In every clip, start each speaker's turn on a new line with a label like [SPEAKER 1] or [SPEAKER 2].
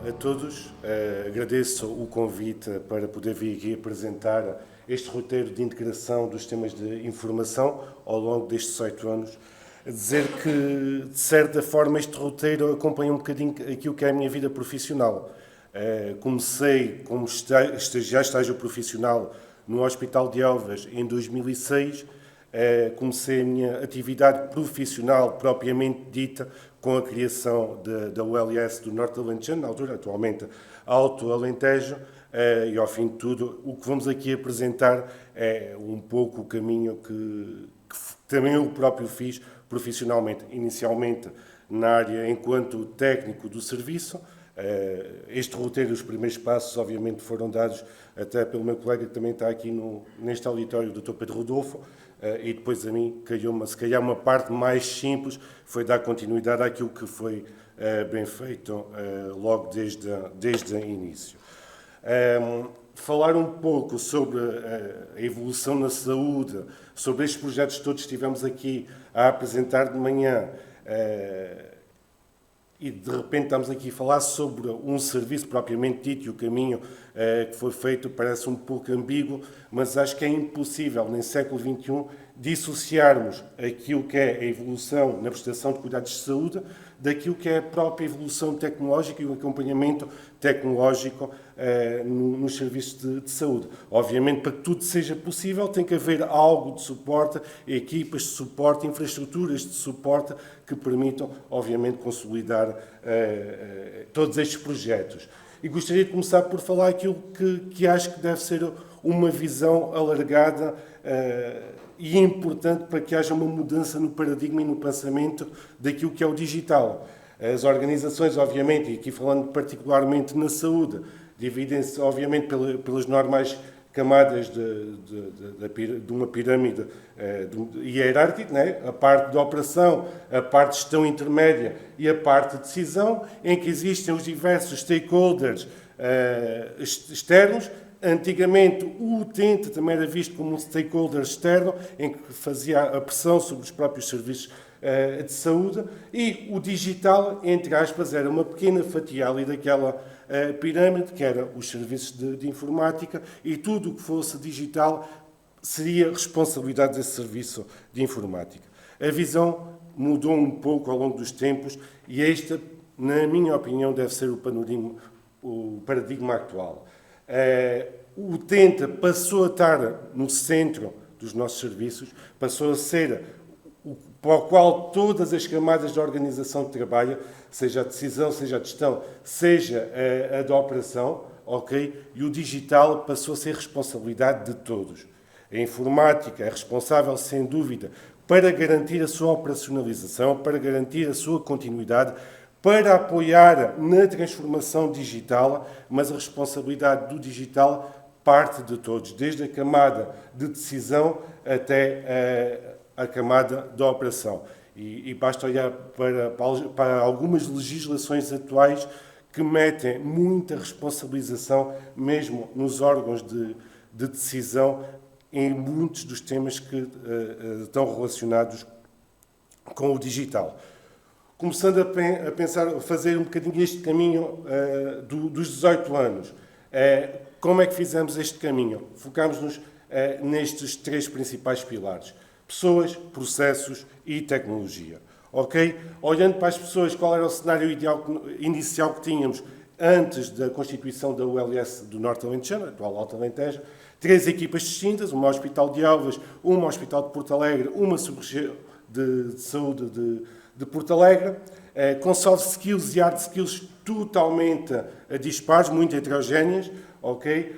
[SPEAKER 1] a todos. Agradeço o convite para poder vir aqui apresentar este roteiro de integração dos sistemas de informação ao longo destes 18 anos. A dizer que, de certa forma, este roteiro acompanha um bocadinho aquilo que é a minha vida profissional. Comecei como estágio profissional no Hospital de Elvas em 2006. Comecei a minha atividade profissional propriamente dita com a criação da ULS do Norte Alentejano, na altura, atualmente, Alto Alentejo, e ao fim de tudo, o que vamos aqui apresentar é um pouco o caminho que também eu próprio fiz profissionalmente, inicialmente na área enquanto técnico do serviço. Este roteiro, os primeiros passos, obviamente, foram dados até pelo meu colega que também está aqui neste auditório, o Dr. Pedro Rodolfo, e depois a mim caiu-me, se calhar, uma parte mais simples, foi dar continuidade àquilo que foi bem feito logo desde o início. Falar um pouco sobre a evolução na saúde, sobre estes projetos todos que estivemos aqui a apresentar de manhã, e de repente estamos aqui a falar sobre um serviço propriamente dito, e o caminho que foi feito parece um pouco ambíguo, mas acho que é impossível, no século XXI, dissociarmos aquilo que é a evolução na prestação de cuidados de saúde daquilo que é a própria evolução tecnológica e o acompanhamento tecnológico nos serviços de saúde. Obviamente, para que tudo seja possível, tem que haver algo de suporte, equipas de suporte, infraestruturas de suporte que permitam, obviamente, consolidar todos estes projetos. E gostaria de começar por falar aquilo que acho que deve ser uma visão alargada e importante para que haja uma mudança no paradigma e no pensamento daquilo que é o digital. As organizações, obviamente, e aqui falando particularmente na saúde, dividem-se, obviamente, pelas normais camadas de uma pirâmide hierárquica, né? A parte de operação, a parte de gestão intermédia e a parte de decisão, em que existem os diversos stakeholders externos. Antigamente, o utente também era visto como um stakeholder externo, em que fazia a pressão sobre os próprios serviços de saúde, e o digital, entre aspas, era uma pequena fatia ali daquela pirâmide, que era os serviços de informática, e tudo o que fosse digital seria responsabilidade desse serviço de informática. A visão mudou um pouco ao longo dos tempos, e esta, na minha opinião, deve ser o paradigma atual. O utente passou a estar no centro dos nossos serviços, passou a ser para o qual todas as camadas da organização trabalham, seja a decisão, seja a gestão, seja a da operação, ok? E o digital passou a ser responsabilidade de todos. A informática é responsável, sem dúvida, para garantir a sua operacionalização, para garantir a sua continuidade, para apoiar na transformação digital, mas a responsabilidade do digital parte de todos, desde a camada de decisão até a camada da operação. E basta olhar para algumas legislações atuais que metem muita responsabilização, mesmo nos órgãos de decisão, em muitos dos temas que estão relacionados com o digital. Começando a pensar, a fazer um bocadinho este caminho dos 18 anos. Como é que fizemos este caminho? Focámos-nos nestes três principais pilares: pessoas, processos e tecnologia. Ok? Olhando para as pessoas, qual era o cenário inicial que tínhamos antes da constituição da ULS do Norte Alentejano, atual Alto Alentejo? 3 equipas distintas: uma Hospital de Elvas, uma Hospital de Porto Alegre, uma Sub-Região de Saúde de Porto Alegre, com soft skills e hard skills totalmente dispares, muito heterogéneas, ok?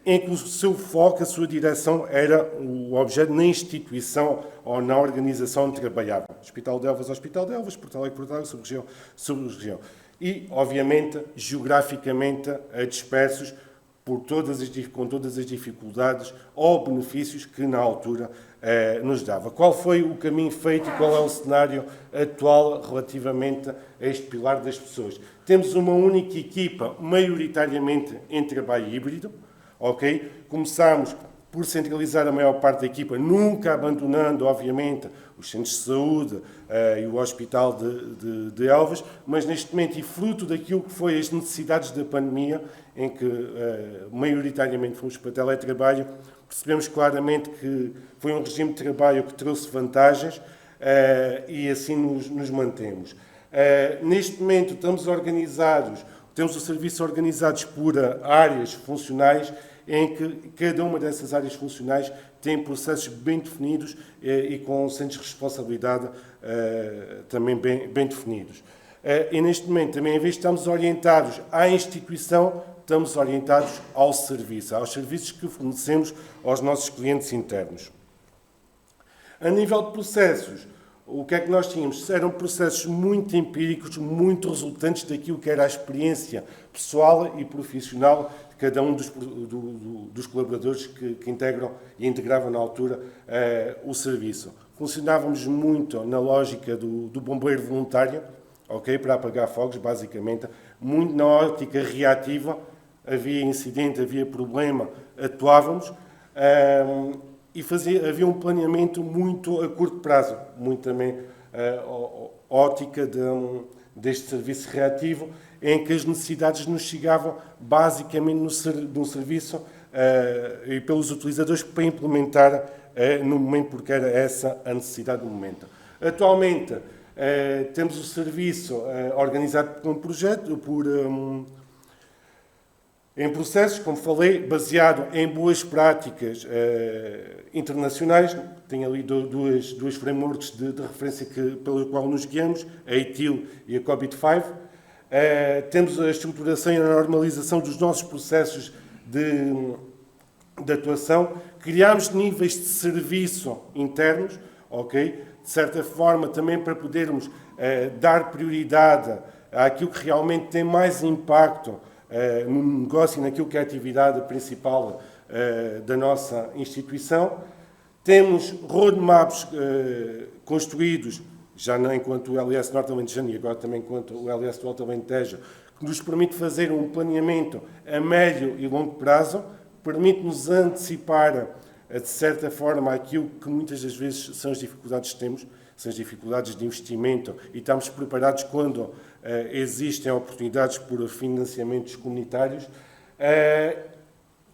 [SPEAKER 1] Em que o seu foco, a sua direção era o objeto na instituição ou na organização onde trabalhava. Hospital de Elvas, Porto Alegre, Sub-Região. E, obviamente, geograficamente dispersos com todas as dificuldades ou benefícios que na altura nos dava. Qual foi o caminho feito e qual é o cenário atual relativamente a este pilar das pessoas? Temos uma única equipa, maioritariamente em trabalho híbrido, ok? Começámos por centralizar a maior parte da equipa, nunca abandonando, obviamente, os centros de saúde e o Hospital de Elvas, mas neste momento, e fruto daquilo que foi as necessidades da pandemia, em que maioritariamente fomos para teletrabalho, percebemos claramente que foi um regime de trabalho que trouxe vantagens e assim nos mantemos. Neste momento estamos organizados, temos o serviço organizados por áreas funcionais, em que cada uma dessas áreas funcionais tem processos bem definidos e com centros de responsabilidade também bem definidos. E neste momento também, em vez de estarmos orientados à instituição, estamos orientados aos serviços que fornecemos aos nossos clientes internos. A nível de processos, o que é que nós tínhamos? Eram processos muito empíricos, muito resultantes daquilo que era a experiência pessoal e profissional de cada um dos colaboradores que integram e integravam na altura o serviço. Funcionávamos muito na lógica do bombeiro voluntário, okay, para apagar fogos, basicamente, muito na ótica reativa. Havia incidente, havia problema, atuávamos. E havia um planeamento muito a curto prazo, muito também ótica deste serviço reativo, em que as necessidades nos chegavam basicamente no serviço e pelos utilizadores para implementar no momento, porque era essa a necessidade do momento. Atualmente temos o serviço organizado por um projeto, em processos, como falei, baseado em boas práticas internacionais. Tem ali duas frameworks de referência pelo qual nos guiamos, a ITIL e a COVID-5. Temos a estruturação e a normalização dos nossos processos de atuação. Criámos níveis de serviço internos, okay? De certa forma, também para podermos dar prioridade àquilo que realmente tem mais impacto no negócio e naquilo que é a atividade principal da nossa instituição. Temos roadmaps construídos, já não enquanto o LS Norte Alentejano e agora também enquanto o LS do Alto Alentejo, que nos permite fazer um planeamento a médio e longo prazo, permite-nos antecipar, de certa forma, aquilo que muitas das vezes são as dificuldades que temos, são as dificuldades de investimento, e estamos preparados quando existem oportunidades por financiamentos comunitários.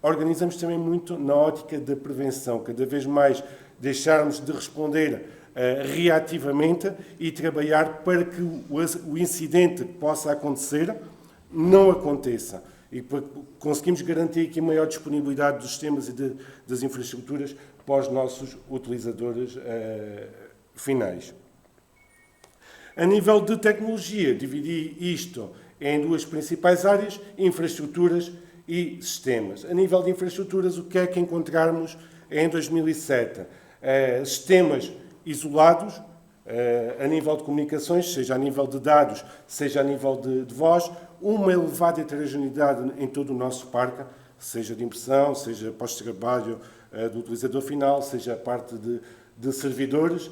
[SPEAKER 1] Organizamos também muito na ótica da prevenção, cada vez mais deixarmos de responder reativamente e trabalhar para que o incidente que possa acontecer não aconteça. E conseguimos garantir aqui a maior disponibilidade dos sistemas e das infraestruturas para os nossos utilizadores finais. A nível de tecnologia, dividi isto em duas principais áreas, infraestruturas e sistemas. A nível de infraestruturas, o que é que encontrarmos em 2007? Sistemas isolados, a nível de comunicações, seja a nível de dados, seja a nível de voz, uma elevada heterogeneidade em todo o nosso parque, seja de impressão, seja pós-trabalho do utilizador final, seja a parte de servidores,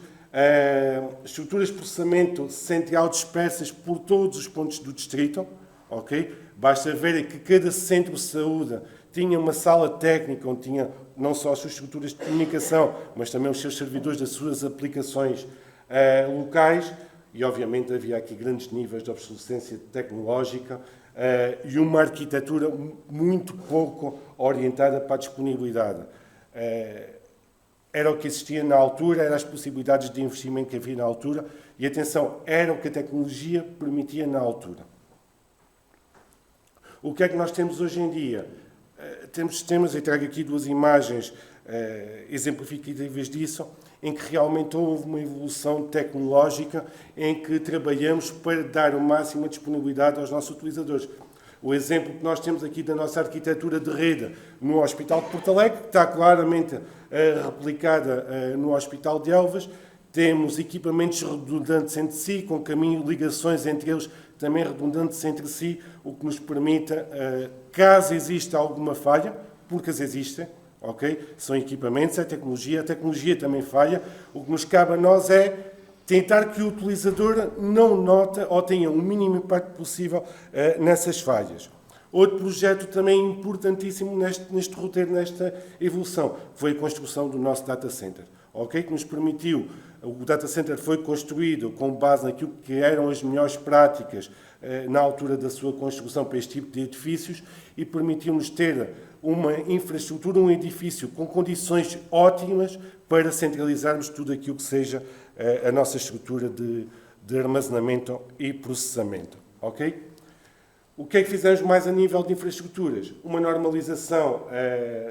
[SPEAKER 1] estruturas de processamento central dispersas por todos os pontos do distrito, ok? Basta ver que cada centro de saúde tinha uma sala técnica onde tinha não só as suas estruturas de comunicação, mas também os seus servidores das suas aplicações locais, e obviamente havia aqui grandes níveis de obsolescência tecnológica e uma arquitetura muito pouco orientada para a disponibilidade. Era o que existia na altura, eram as possibilidades de investimento que havia na altura, e atenção, era o que a tecnologia permitia na altura. O que é que nós temos hoje em dia? Temos sistemas, eu trago aqui duas imagens exemplificativas disso, em que realmente houve uma evolução tecnológica em que trabalhamos para dar o máximo de disponibilidade aos nossos utilizadores. O exemplo que nós temos aqui da nossa arquitetura de rede no Hospital de Porto Alegre, que está claramente replicada no Hospital de Elvas. Temos equipamentos redundantes entre si, com caminho de ligações entre eles também redundantes entre si, o que nos permite, caso exista alguma falha, porque as existem, ok? São equipamentos, é tecnologia, a tecnologia também falha. O que nos cabe a nós é tentar que o utilizador não note ou tenha o mínimo impacto possível nessas falhas. Outro projeto também importantíssimo neste roteiro, nesta evolução, foi a construção do nosso data center, ok? Que nos permitiu, o data center foi construído com base naquilo que eram as melhores práticas na altura da sua construção para este tipo de edifícios e permitiu-nos ter uma infraestrutura, um edifício com condições ótimas para centralizarmos tudo aquilo que seja a nossa estrutura de armazenamento e processamento, ok? O que é que fizemos mais a nível de infraestruturas? Uma normalização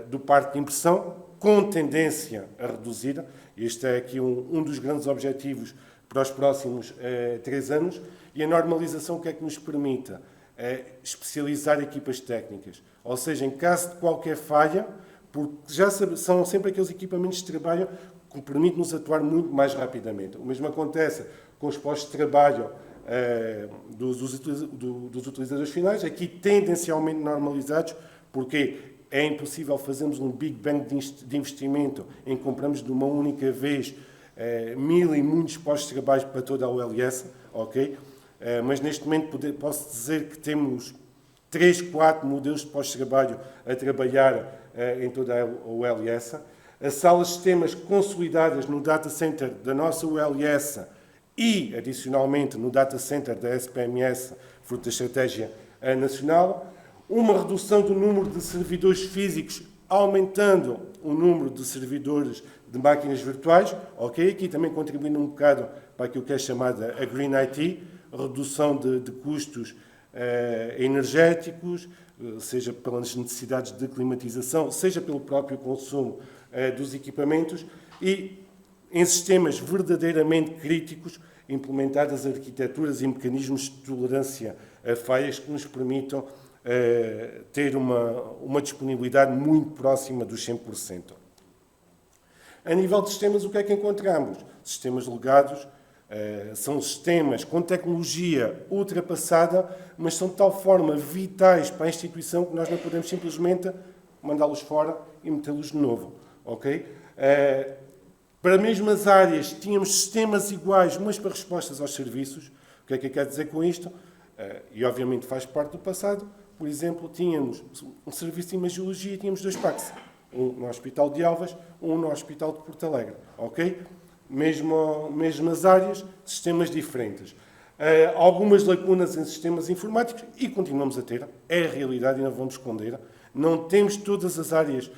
[SPEAKER 1] do parque de impressão, com tendência a reduzir. Este é aqui um dos grandes objetivos para os próximos 3 anos. E a normalização, o que é que nos permite? Especializar equipas técnicas. Ou seja, em caso de qualquer falha, porque já são sempre aqueles equipamentos de trabalho que permitem-nos atuar muito mais rapidamente. O mesmo acontece com os postos de trabalho dos utilizadores finais, aqui tendencialmente normalizados, porque é impossível fazermos um Big Bang de investimento em que compramos de uma única vez 1000 e muitos postos de trabalho para toda a OLS, ok? Mas neste momento posso dizer que temos 3, 4 modelos de postos de trabalho a trabalhar em toda a OLS. As salas de sistemas consolidadas no data center da nossa OLS e, adicionalmente, no data center da SPMS, fruto da estratégia nacional, uma redução do número de servidores físicos, aumentando o número de servidores de máquinas virtuais, ok? Aqui também contribuindo um bocado para aquilo que é chamada a Green IT, redução de custos energéticos, seja pelas necessidades de climatização, seja pelo próprio consumo dos equipamentos e em sistemas verdadeiramente críticos, implementadas arquiteturas e mecanismos de tolerância a falhas que nos permitam ter uma disponibilidade muito próxima dos 100%. A nível de sistemas, o que é que encontramos? Sistemas legados são sistemas com tecnologia ultrapassada, mas são de tal forma vitais para a instituição que nós não podemos simplesmente mandá-los fora e metê-los de novo. Ok? Para as mesmas áreas, tínhamos sistemas iguais, mas para respostas aos serviços. O que é que eu quero dizer com isto? E obviamente faz parte do passado. Por exemplo, tínhamos um serviço de imagiologia e tínhamos 2 PACs. Um no Hospital de Elvas, um no Hospital de Porto Alegre. Ok? Mesmas áreas, sistemas diferentes. Algumas lacunas em sistemas informáticos e continuamos a ter. É a realidade e não vamos esconder. Não temos todas as áreas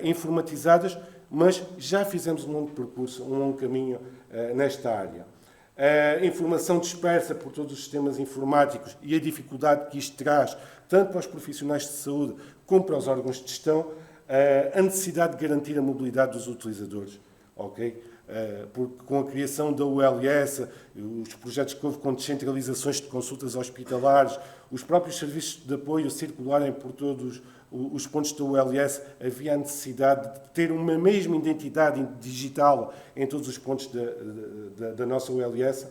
[SPEAKER 1] informatizadas, mas já fizemos um longo percurso, um longo caminho nesta área. A informação dispersa por todos os sistemas informáticos e a dificuldade que isto traz, tanto para os profissionais de saúde como para os órgãos de gestão, a necessidade de garantir a mobilidade dos utilizadores. Ok? Porque com a criação da ULS, os projetos que houve com descentralizações de consultas hospitalares, os próprios serviços de apoio circularem por todos os pontos da ULS, havia a necessidade de ter uma mesma identidade digital em todos os pontos da nossa ULS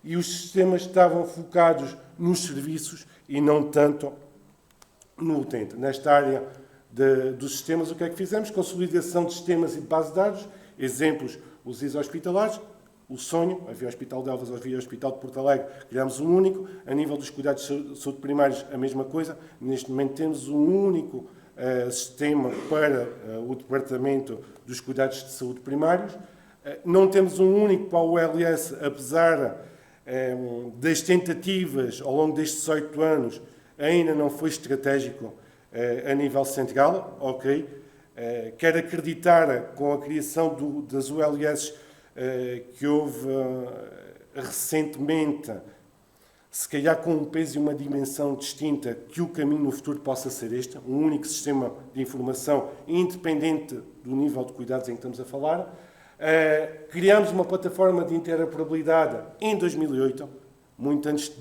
[SPEAKER 1] e os sistemas estavam focados nos serviços e não tanto no utente. Nesta área dos sistemas, o que é que fizemos? Consolidação de sistemas e de base de dados, exemplos, os ISO hospitalares, o sonho, havia o Hospital de Elvas, havia o Hospital de Porto Alegre, criámos um único. A nível dos cuidados de saúde primários, a mesma coisa. Neste momento temos um único sistema para o Departamento dos Cuidados de Saúde Primários. Não temos um único para o OLS, apesar das tentativas ao longo destes 18 anos, ainda não foi estratégico a nível central, ok? Quero acreditar com a criação das ULS que houve recentemente, se calhar com um peso e uma dimensão distinta, que o caminho no futuro possa ser este, um único sistema de informação independente do nível de cuidados em que estamos a falar. Criámos uma plataforma de interoperabilidade em 2008, muito antes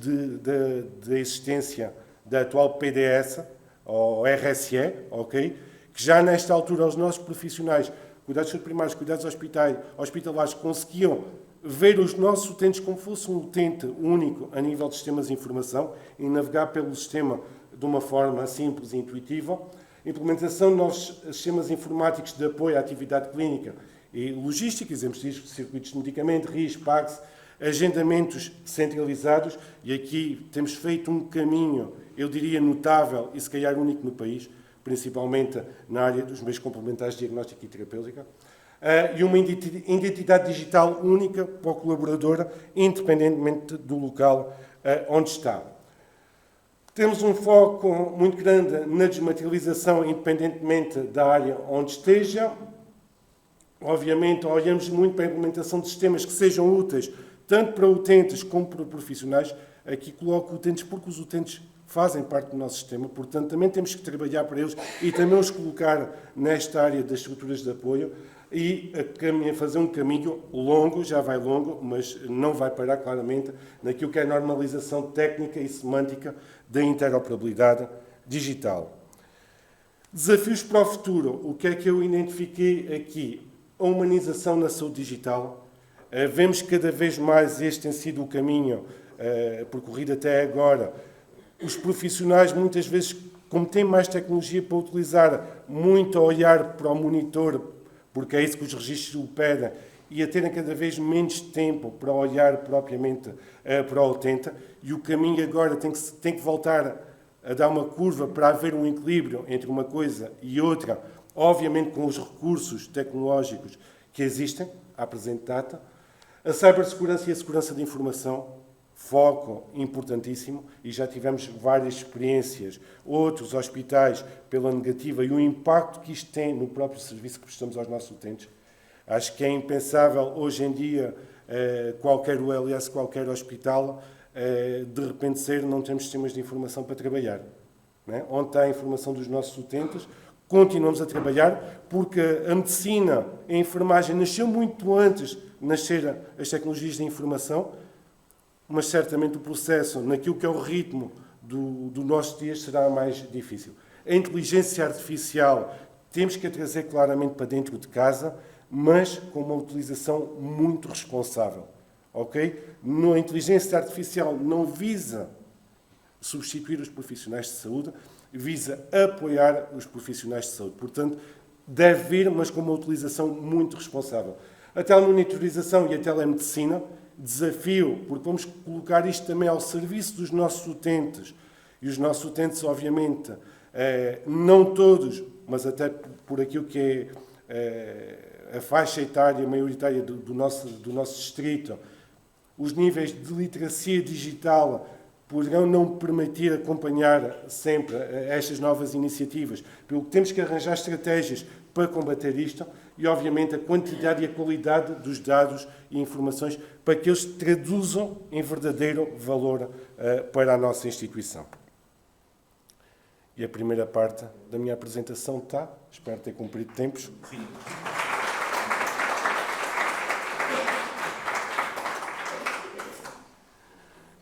[SPEAKER 1] da existência da atual PDS, ou RSE, ok? Que já nesta altura os nossos profissionais, cuidados primários, cuidados hospitalares, conseguiam ver os nossos utentes como fosse um utente único a nível de sistemas de informação e navegar pelo sistema de uma forma simples e intuitiva. Implementação de novos sistemas informáticos de apoio à atividade clínica e logística, exemplos de circuitos de medicamento, RIS, PACS, agendamentos centralizados, e aqui temos feito um caminho, eu diria, notável e se calhar único no país, principalmente na área dos meios complementares de diagnóstica e terapêutica, e uma identidade digital única para o colaborador, independentemente do local onde está. Temos um foco muito grande na desmaterialização, independentemente da área onde esteja. Obviamente, olhamos muito para a implementação de sistemas que sejam úteis, tanto para utentes como para profissionais. Aqui coloco utentes porque os utentes fazem parte do nosso sistema, portanto, também temos que trabalhar para eles e também os colocar nesta área das estruturas de apoio e fazer um caminho longo, já vai longo, mas não vai parar claramente naquilo que é a normalização técnica e semântica da interoperabilidade digital. Desafios para o futuro. O que é que eu identifiquei aqui? A humanização na saúde digital. Vemos cada vez mais, este tem sido o caminho percorrido até agora. Os profissionais, muitas vezes, como têm mais tecnologia para utilizar, muito a olhar para o monitor, porque é isso que os registros o pedem, e a terem cada vez menos tempo para olhar propriamente para o utente, e o caminho agora tem que voltar a dar uma curva para haver um equilíbrio entre uma coisa e outra, obviamente com os recursos tecnológicos que existem, à presente data. A cibersegurança e a segurança de informação, foco importantíssimo, e já tivemos várias experiências, outros hospitais pela negativa, e o impacto que isto tem no próprio serviço que prestamos aos nossos utentes. Acho que é impensável hoje em dia qualquer ULS, qualquer hospital, de repente não temos sistemas de informação para trabalhar. Não é? Onde está a informação dos nossos utentes, continuamos a trabalhar, porque a medicina, a enfermagem nasceu muito antes de nascer as tecnologias de informação, mas certamente o processo, naquilo que é o ritmo do nosso dia, será mais difícil. A inteligência artificial temos que a trazer claramente para dentro de casa, mas com uma utilização muito responsável. Okay? A inteligência artificial não visa substituir os profissionais de saúde, visa apoiar os profissionais de saúde. Portanto, deve vir, mas com uma utilização muito responsável. A telemonitorização e a telemedicina, desafio, porque vamos colocar isto também ao serviço dos nossos utentes. E os nossos utentes, obviamente, não todos, mas até por aquilo que é a faixa etária maioritária do nosso distrito, os níveis de literacia digital poderão não permitir acompanhar sempre estas novas iniciativas. Pelo que temos que arranjar estratégias para combater isto e, obviamente, a quantidade e a qualidade dos dados e informações para que eles traduzam em verdadeiro valor para a nossa instituição. E a primeira parte da minha apresentação está. Espero ter cumprido tempos. Sim.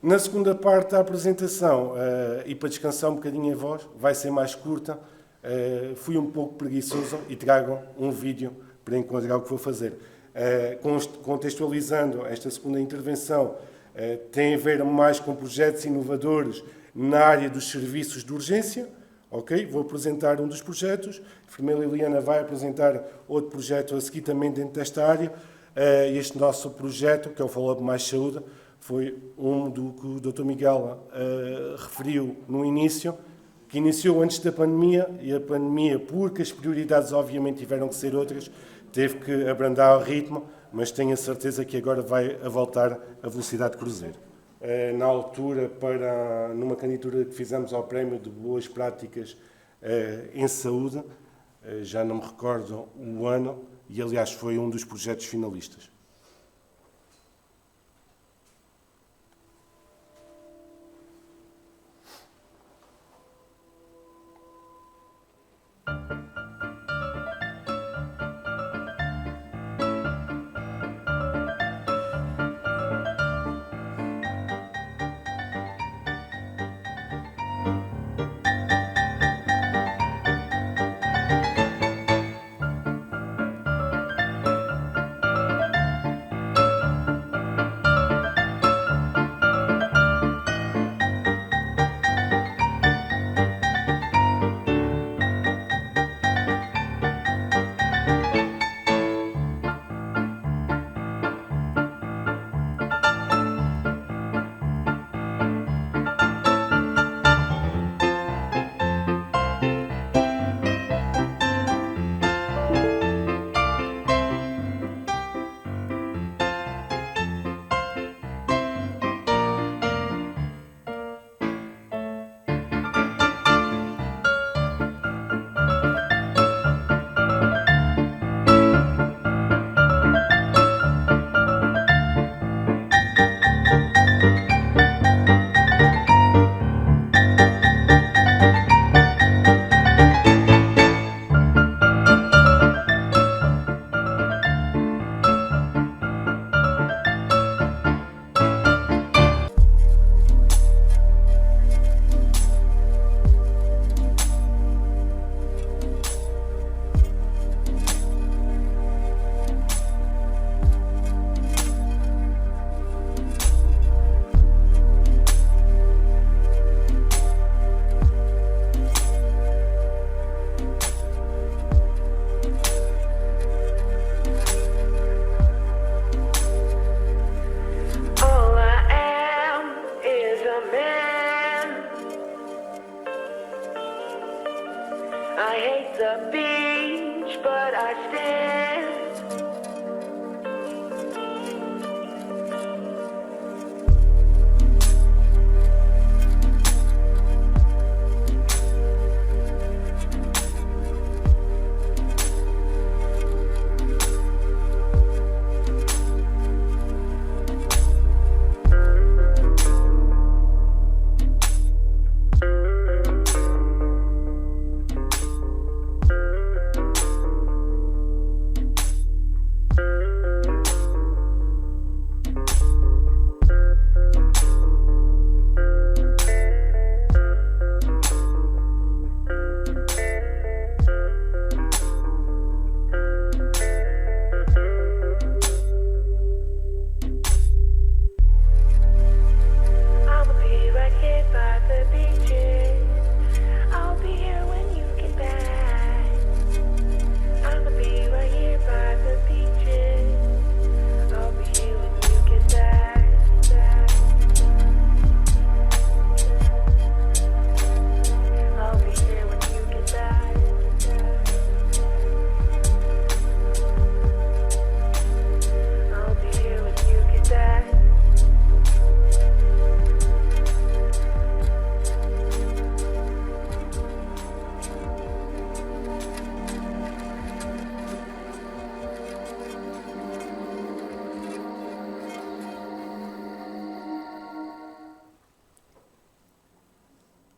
[SPEAKER 1] Na segunda parte da apresentação, e para descansar um bocadinho a voz, vai ser mais curta, fui um pouco preguiçoso e trago um vídeo para enquadrar o que vou fazer. Contextualizando esta segunda intervenção, tem a ver mais com projetos inovadores na área dos serviços de urgência. Okay? Vou apresentar um dos projetos, a enfermeira Liliana vai apresentar outro projeto a seguir também dentro desta área. Este nosso projeto, que é o Follow-up Mais Saúde, foi um do que o Dr. Miguel referiu no início, que iniciou antes da pandemia, e a pandemia, porque as prioridades obviamente tiveram que ser outras, teve que abrandar o ritmo, mas tenho a certeza que agora vai a voltar a velocidade de cruzeiro. Na altura, numa candidatura que fizemos ao Prémio de Boas Práticas em Saúde, já não me recordo o ano, e aliás foi um dos projetos finalistas.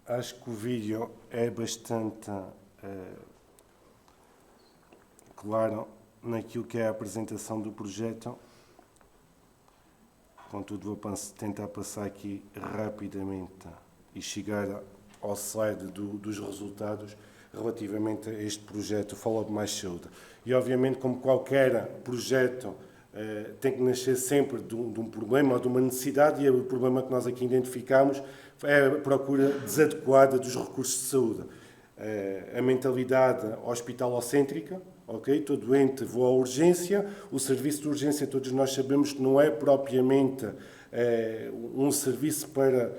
[SPEAKER 1] Acho que o vídeo é bastante claro naquilo que é a apresentação do projeto. Contudo, vou tentar passar aqui rapidamente e chegar ao slide dos resultados relativamente a este projeto Follow Mais Saúde. E, obviamente, como qualquer projeto, tem que nascer sempre de um problema ou de uma necessidade, e o problema que nós aqui identificamos é a procura desadequada dos recursos de saúde. A mentalidade hospitalocêntrica, ok? Todo doente voa à urgência. O serviço de urgência, todos nós sabemos que não é propriamente um serviço para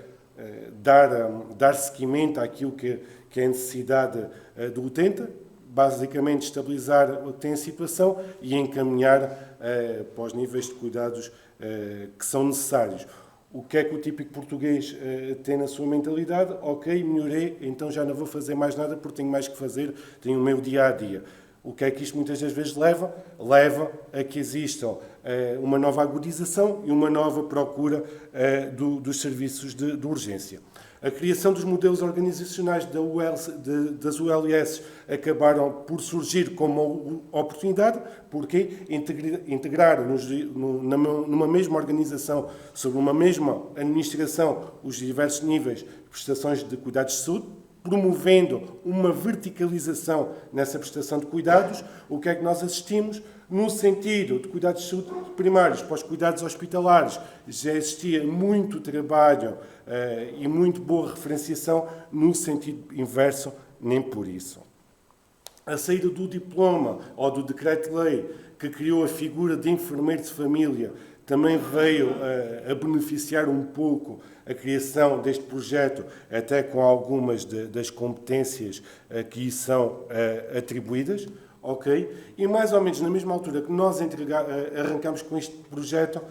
[SPEAKER 1] dar seguimento àquilo que é a necessidade do utente, basicamente estabilizar o que tem a situação e encaminhar para os níveis de cuidados que são necessários. O que é que o típico português tem na sua mentalidade? Ok, melhorei, então já não vou fazer mais nada porque tenho mais que fazer, tenho o meu dia-a-dia. O que é que isto muitas das vezes leva? Leva a que exista uma nova agudização e uma nova procura dos serviços de urgência. A criação dos modelos organizacionais das ULS acabaram por surgir como oportunidade, porque integrar numa mesma organização, sobre uma mesma administração, os diversos níveis de prestações de cuidados de saúde, promovendo uma verticalização nessa prestação de cuidados. O que é que nós assistimos? No sentido de cuidados de saúde primários para os cuidados hospitalares, já existia muito trabalho e muito boa referenciação. No sentido inverso, nem por isso. A saída do diploma ou do decreto-lei que criou a figura de enfermeiro de família também veio a beneficiar um pouco a criação deste projeto, até com algumas das competências que lhe são atribuídas. Okay? E mais ou menos na mesma altura que nós arrancamos com este projeto,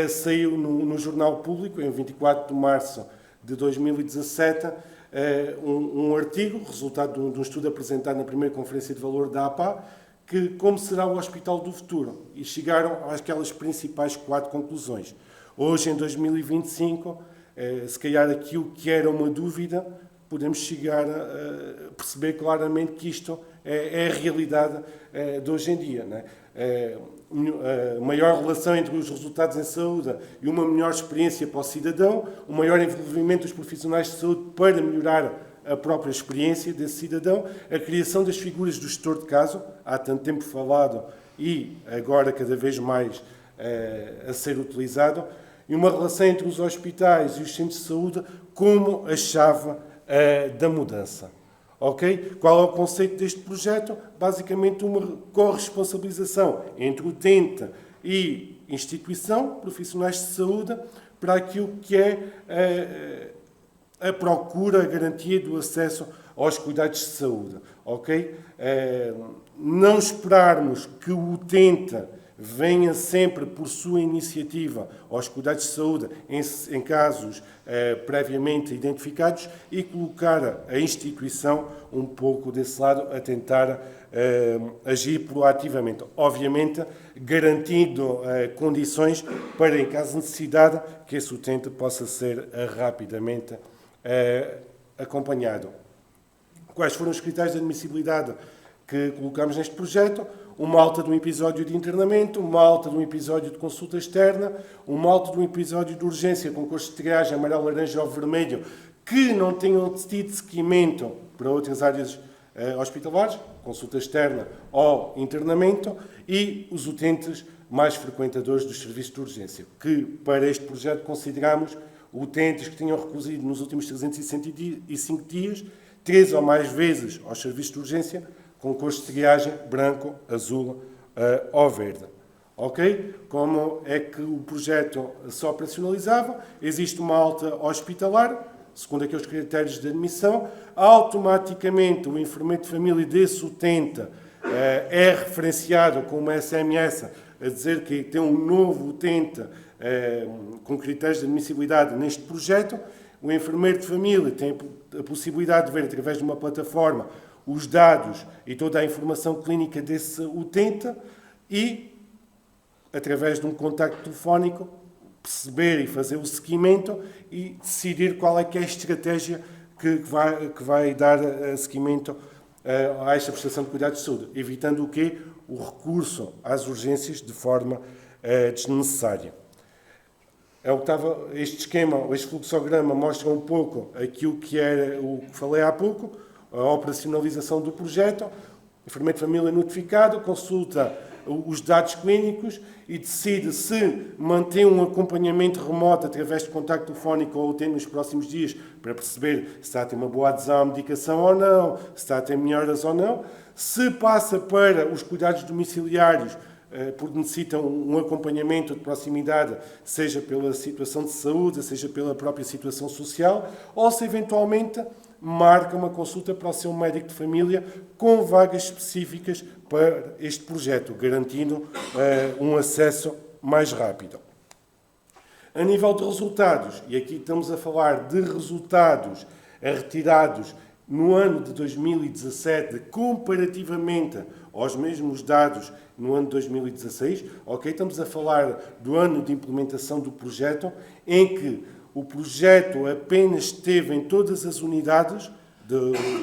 [SPEAKER 1] saiu no Jornal Público, em 24 de março de 2017, um artigo, resultado de um estudo apresentado na primeira Conferência de Valor da APA, que como será o Hospital do Futuro, e chegaram àquelas principais 4 conclusões. Hoje, em 2025, se calhar aquilo que era uma dúvida, podemos chegar a perceber claramente que isto é a realidade de hoje em dia. Não é? A maior relação entre os resultados em saúde e uma melhor experiência para o cidadão, o maior envolvimento dos profissionais de saúde para melhorar a própria experiência desse cidadão, a criação das figuras do gestor de caso, há tanto tempo falado e agora cada vez mais a ser utilizado, e uma relação entre os hospitais e os centros de saúde como a chave da mudança. Okay? Qual é o conceito deste projeto? Basicamente uma corresponsabilização entre utente e instituição, profissionais de saúde, para aquilo que é a procura, a garantia do acesso aos cuidados de saúde. Okay? Não esperarmos que o utente venha sempre por sua iniciativa aos cuidados de saúde em casos previamente identificados e colocar a instituição um pouco desse lado a tentar agir proativamente. Obviamente, garantindo condições para, em caso de necessidade, que esse utente possa ser rapidamente acompanhado. Quais foram os critérios de admissibilidade que colocamos neste projeto? Uma alta de um episódio de internamento, uma alta de um episódio de consulta externa, uma alta de um episódio de urgência com cores de triagem amarelo, laranja ou vermelho que não tenham tido seguimento para outras áreas hospitalares, consulta externa ou internamento, e os utentes mais frequentadores dos serviços de urgência, que para este projeto consideramos utentes que tenham recorrido nos últimos 365 dias 3 ou mais vezes aos serviços de urgência com cores de triagem branco, azul ou verde. Ok? Como é que o projeto se operacionalizava? Existe uma alta hospitalar, segundo aqueles critérios de admissão, automaticamente o enfermeiro de família desse utente é referenciado com uma SMS a dizer que tem um novo utente com critérios de admissibilidade neste projeto. O enfermeiro de família tem a possibilidade de ver, através de uma plataforma, os dados e toda a informação clínica desse utente e, através de um contacto telefónico, perceber e fazer o seguimento e decidir qual é que é a estratégia que vai dar seguimento a esta prestação de cuidados de saúde, evitando o quê? O recurso às urgências de forma desnecessária. Este esquema, este fluxograma mostra um pouco aquilo que era o que falei há pouco, a operacionalização do projeto, o enfermeiro de família notificado, consulta os dados clínicos e decide se mantém um acompanhamento remoto através de contacto telefónico ou tem nos próximos dias para perceber se está a ter uma boa adesão à medicação ou não, se está a ter melhoras ou não, se passa para os cuidados domiciliários, porque necessitam um acompanhamento de proximidade, seja pela situação de saúde, seja pela própria situação social, ou se eventualmente marca uma consulta para o seu médico de família com vagas específicas para este projeto, garantindo um acesso mais rápido. A nível de resultados, e aqui estamos a falar de resultados retirados no ano de 2017, comparativamente aos mesmos dados no ano de 2016, ok? Estamos a falar do ano de implementação do projeto, em que o projeto apenas esteve em todas as unidades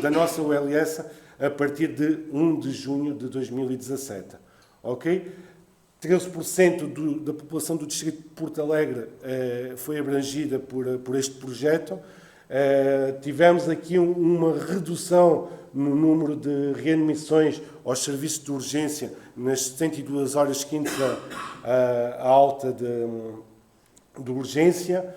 [SPEAKER 1] da nossa ULS a partir de 1 de junho de 2017, ok? 13% da população do distrito de Porto Alegre foi abrangida por este projeto. Tivemos aqui uma redução no número de readmissões aos serviços de urgência nas 72 horas seguintes à alta de urgência.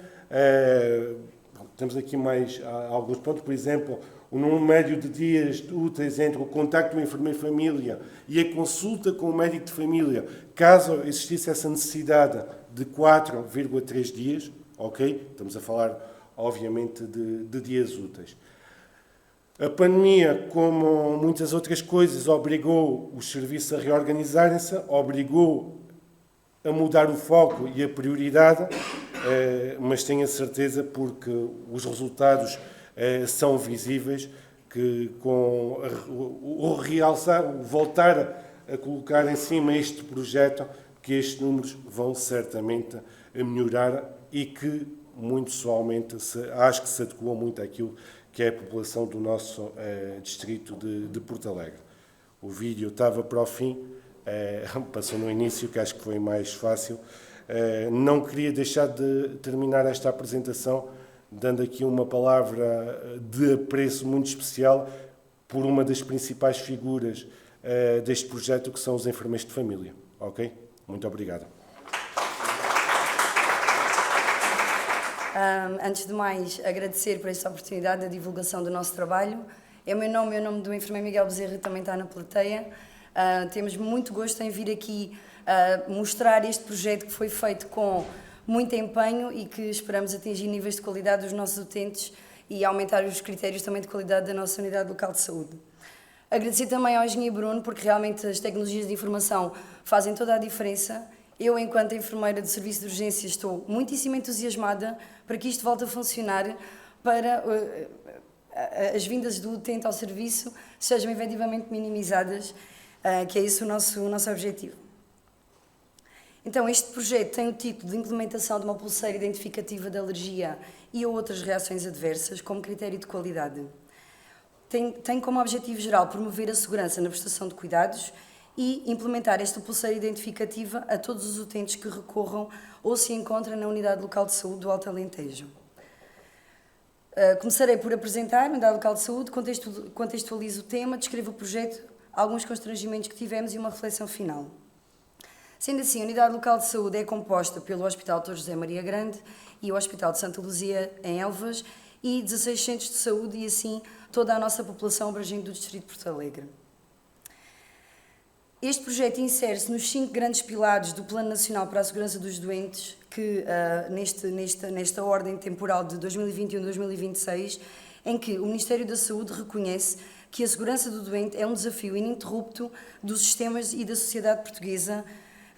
[SPEAKER 1] Temos aqui mais alguns pontos, por exemplo, o número médio de dias úteis entre o contacto do enfermeiro de família e a consulta com o médico de família, caso existisse essa necessidade, de 4,3 dias, ok? Estamos a falar, obviamente, de dias úteis. A pandemia, como muitas outras coisas, obrigou os serviços a reorganizarem-se, obrigou a mudar o foco e a prioridade, mas tenho a certeza, porque os resultados são visíveis, que com o realçar, o voltar a colocar em cima este projeto, que estes números vão certamente melhorar e que, muito pessoalmente, acho que se adequam muito àquilo que é a população do nosso distrito de Porto Alegre. O vídeo estava para o fim, passou no início, que acho que foi mais fácil. Não queria deixar de terminar esta apresentação dando aqui uma palavra de apreço muito especial por uma das principais figuras deste projeto, que são os enfermeiros de família. Ok? Muito obrigado.
[SPEAKER 2] Antes de mais, agradecer por esta oportunidade da divulgação do nosso trabalho. É o meu nome do enfermeiro Miguel Bezerra também está na plateia. Temos muito gosto em vir aqui mostrar este projeto que foi feito com muito empenho e que esperamos atingir níveis de qualidade dos nossos utentes e aumentar os critérios também de qualidade da nossa unidade local de saúde. Agradecer também ao engenheiro Bruno, porque realmente as tecnologias de informação fazem toda a diferença. Eu, enquanto enfermeira do serviço de urgência, estou muitíssimo entusiasmada para que isto volte a funcionar, para as vindas do utente ao serviço sejam efetivamente minimizadas, que é esse o nosso objetivo. Então, este projeto tem o título de implementação de uma pulseira identificativa de alergia e outras reações adversas como critério de qualidade. Tem como objetivo geral promover a segurança na prestação de cuidados e implementar esta pulseira identificativa a todos os utentes que recorram ou se encontram na Unidade Local de Saúde do Alto Alentejo. Começarei por apresentar a Unidade Local de Saúde, contextualizo o tema, descrevo o projeto, alguns constrangimentos que tivemos e uma reflexão final. Sendo assim, a Unidade Local de Saúde é composta pelo Hospital Dr. José Maria Grande e o Hospital de Santa Luzia, em Elvas, e 16 centros de saúde e, assim, toda a nossa população abrangente do Distrito de Porto Alegre. Este projeto insere-se nos 5 grandes pilares do Plano Nacional para a Segurança dos Doentes, que nesta ordem temporal de 2021-2026, em que o Ministério da Saúde reconhece que a segurança do doente é um desafio ininterrupto dos sistemas e da sociedade portuguesa,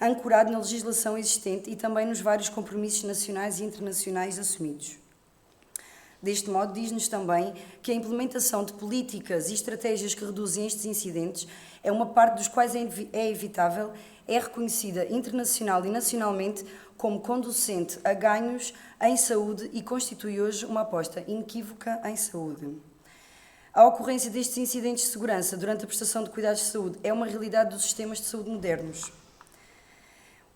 [SPEAKER 2] ancorado na legislação existente e também nos vários compromissos nacionais e internacionais assumidos. Deste modo, diz-nos também que a implementação de políticas e estratégias que reduzem estes incidentes é uma parte dos quais é evitável é reconhecida internacional e nacionalmente como conducente a ganhos em saúde e constitui hoje uma aposta inequívoca em saúde. A ocorrência destes incidentes de segurança durante a prestação de cuidados de saúde é uma realidade dos sistemas de saúde modernos.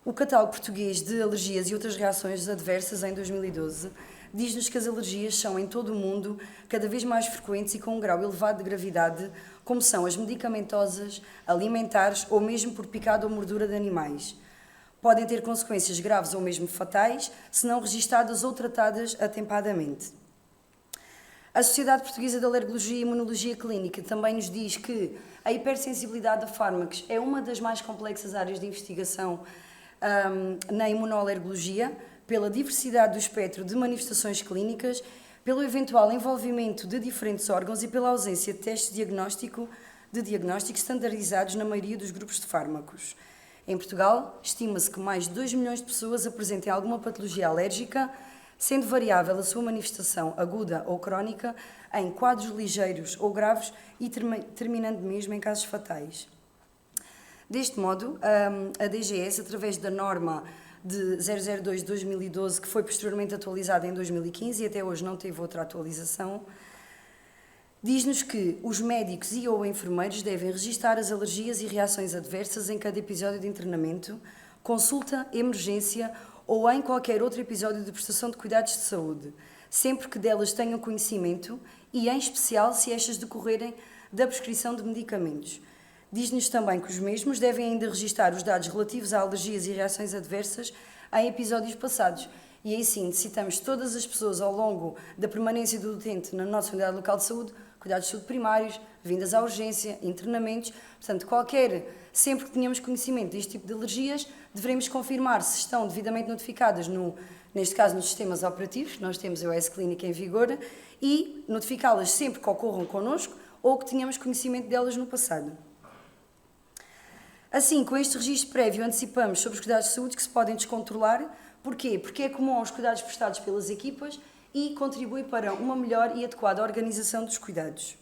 [SPEAKER 2] O Catálogo Português de Alergias e Outras Reações Adversas, em 2012, diz-nos que as alergias são, em todo o mundo, cada vez mais frequentes e com um grau elevado de gravidade, como são as medicamentosas, alimentares ou mesmo por picada ou mordura de animais. Podem ter consequências graves ou mesmo fatais, se não registadas ou tratadas atempadamente. A Sociedade Portuguesa de Alergologia e Imunologia Clínica também nos diz que a hipersensibilidade a fármacos é uma das mais complexas áreas de investigação na imunoalergologia, pela diversidade do espectro de manifestações clínicas, pelo eventual envolvimento de diferentes órgãos e pela ausência de testes de diagnóstico estandarizados na maioria dos grupos de fármacos. Em Portugal, estima-se que mais de 2 milhões de pessoas apresentem alguma patologia alérgica, sendo variável a sua manifestação aguda ou crónica em quadros ligeiros ou graves e terminando mesmo em casos fatais. Deste modo, a DGS, através da norma de 002 de 2012, que foi posteriormente atualizada em 2015 e até hoje não teve outra atualização, diz-nos que os médicos e ou enfermeiros devem registar as alergias e reações adversas em cada episódio de internamento, consulta, emergência ou em qualquer outro episódio de prestação de cuidados de saúde, sempre que delas tenham conhecimento e, em especial, se estas decorrerem da prescrição de medicamentos. Diz-nos também que os mesmos devem ainda registar os dados relativos a alergias e reações adversas em episódios passados. E aí sim, necessitamos todas as pessoas ao longo da permanência do utente na nossa unidade local de saúde, cuidados de saúde primários, vindas à urgência, internamentos. Portanto, sempre que tenhamos conhecimento deste tipo de alergias, devemos confirmar se estão devidamente notificadas, neste caso nos sistemas operativos, que nós temos a OS Clínica em vigor, e notificá-las sempre que ocorram connosco ou que tenhamos conhecimento delas no passado. Assim, com este registro prévio, antecipamos sobre os cuidados de saúde que se podem descontrolar. Porquê? Porque é comum aos cuidados prestados pelas equipas e contribui para uma melhor e adequada organização dos cuidados.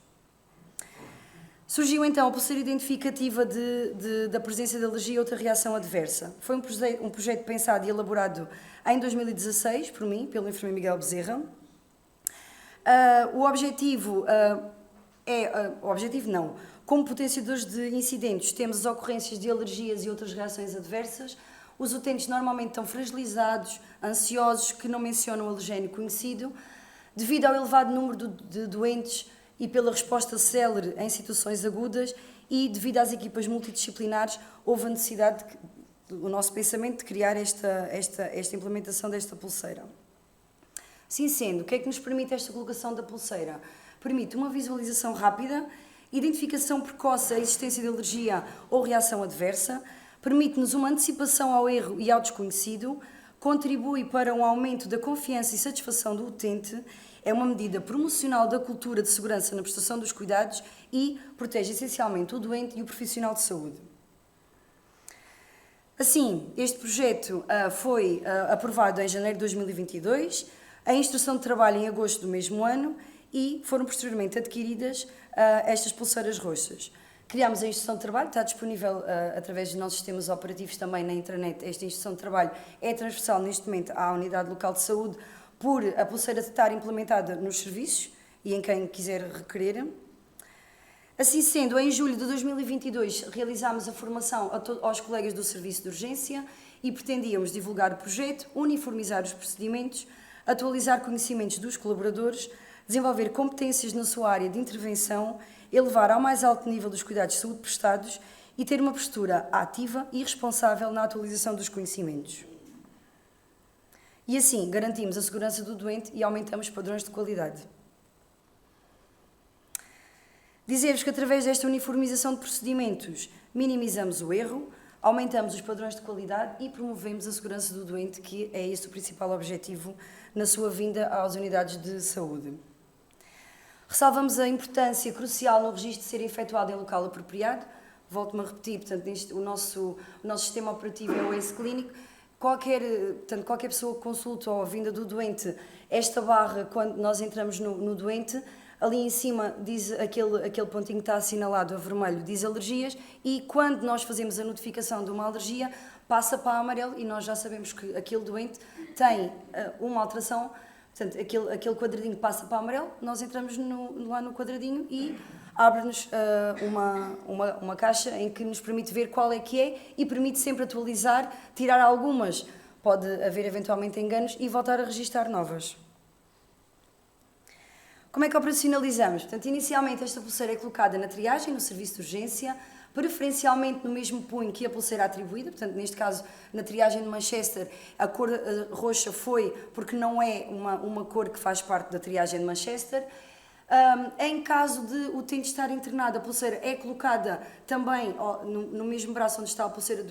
[SPEAKER 2] Surgiu então a pulseira identificativa da presença de alergia e outra reação adversa. Foi um projeto pensado e elaborado em 2016, por mim, pelo enfermeiro Miguel Bezerra. O objetivo como potenciadores de incidentes, temos as ocorrências de alergias e outras reações adversas. Os utentes normalmente estão fragilizados, ansiosos, que não mencionam o alergénio conhecido, devido ao elevado número de doentes e pela resposta célere em situações agudas e devido às equipas multidisciplinares, houve a necessidade, o nosso pensamento, de criar esta implementação desta pulseira. Assim sendo, o que é que nos permite esta colocação da pulseira? Permite uma visualização rápida, identificação precoce da existência de alergia ou reação adversa, permite-nos uma antecipação ao erro e ao desconhecido, contribui para um aumento da confiança e satisfação do utente, é uma medida promocional da cultura de segurança na prestação dos cuidados e protege essencialmente o doente e o profissional de saúde. Assim, este projeto foi aprovado em janeiro de 2022, a instrução de trabalho em agosto do mesmo ano e foram posteriormente adquiridas estas pulseiras roxas. Criámos a instrução de trabalho, está disponível através dos nossos sistemas operativos também na intranet. Esta instrução de trabalho é transversal neste momento à unidade local de saúde, por a pulseira estar implementada nos serviços e em quem quiser requerer. Assim sendo, em julho de 2022 realizámos a formação aos colegas do serviço de urgência e pretendíamos divulgar o projeto, uniformizar os procedimentos, atualizar conhecimentos dos colaboradores, desenvolver competências na sua área de intervenção, elevar ao mais alto nível dos cuidados de saúde prestados e ter uma postura ativa e responsável na atualização dos conhecimentos. E assim garantimos a segurança do doente e aumentamos padrões de qualidade. Dizer-vos que através desta uniformização de procedimentos minimizamos o erro, aumentamos os padrões de qualidade e promovemos a segurança do doente, que é esse o principal objetivo na sua vinda às unidades de saúde. Ressalvamos a importância crucial no registro ser efetuado em local apropriado. Volto-me a repetir, portanto, o nosso sistema operativo é o OS Clínico. Qualquer pessoa que consulte ou a vinda do doente, esta barra, quando nós entramos no doente, Ali em cima diz aquele pontinho que está assinalado a vermelho, diz alergias, e quando nós fazemos a notificação de uma alergia, passa para amarelo e nós já sabemos que aquele doente tem uma alteração. Portanto, aquele quadradinho passa para amarelo, nós entramos lá no quadradinho e abre-nos uma caixa em que nos permite ver qual é que é e permite sempre atualizar, tirar algumas, pode haver eventualmente enganos, e voltar a registar novas. Como é que operacionalizamos? Portanto, inicialmente esta pulseira é colocada na triagem, no serviço de urgência, preferencialmente no mesmo punho que a pulseira atribuída. Portanto, neste caso, na triagem de Manchester, a cor roxa foi porque não é uma cor que faz parte da triagem de Manchester. Em caso de o utente estar internado, a pulseira é colocada também no mesmo braço onde está a pulseira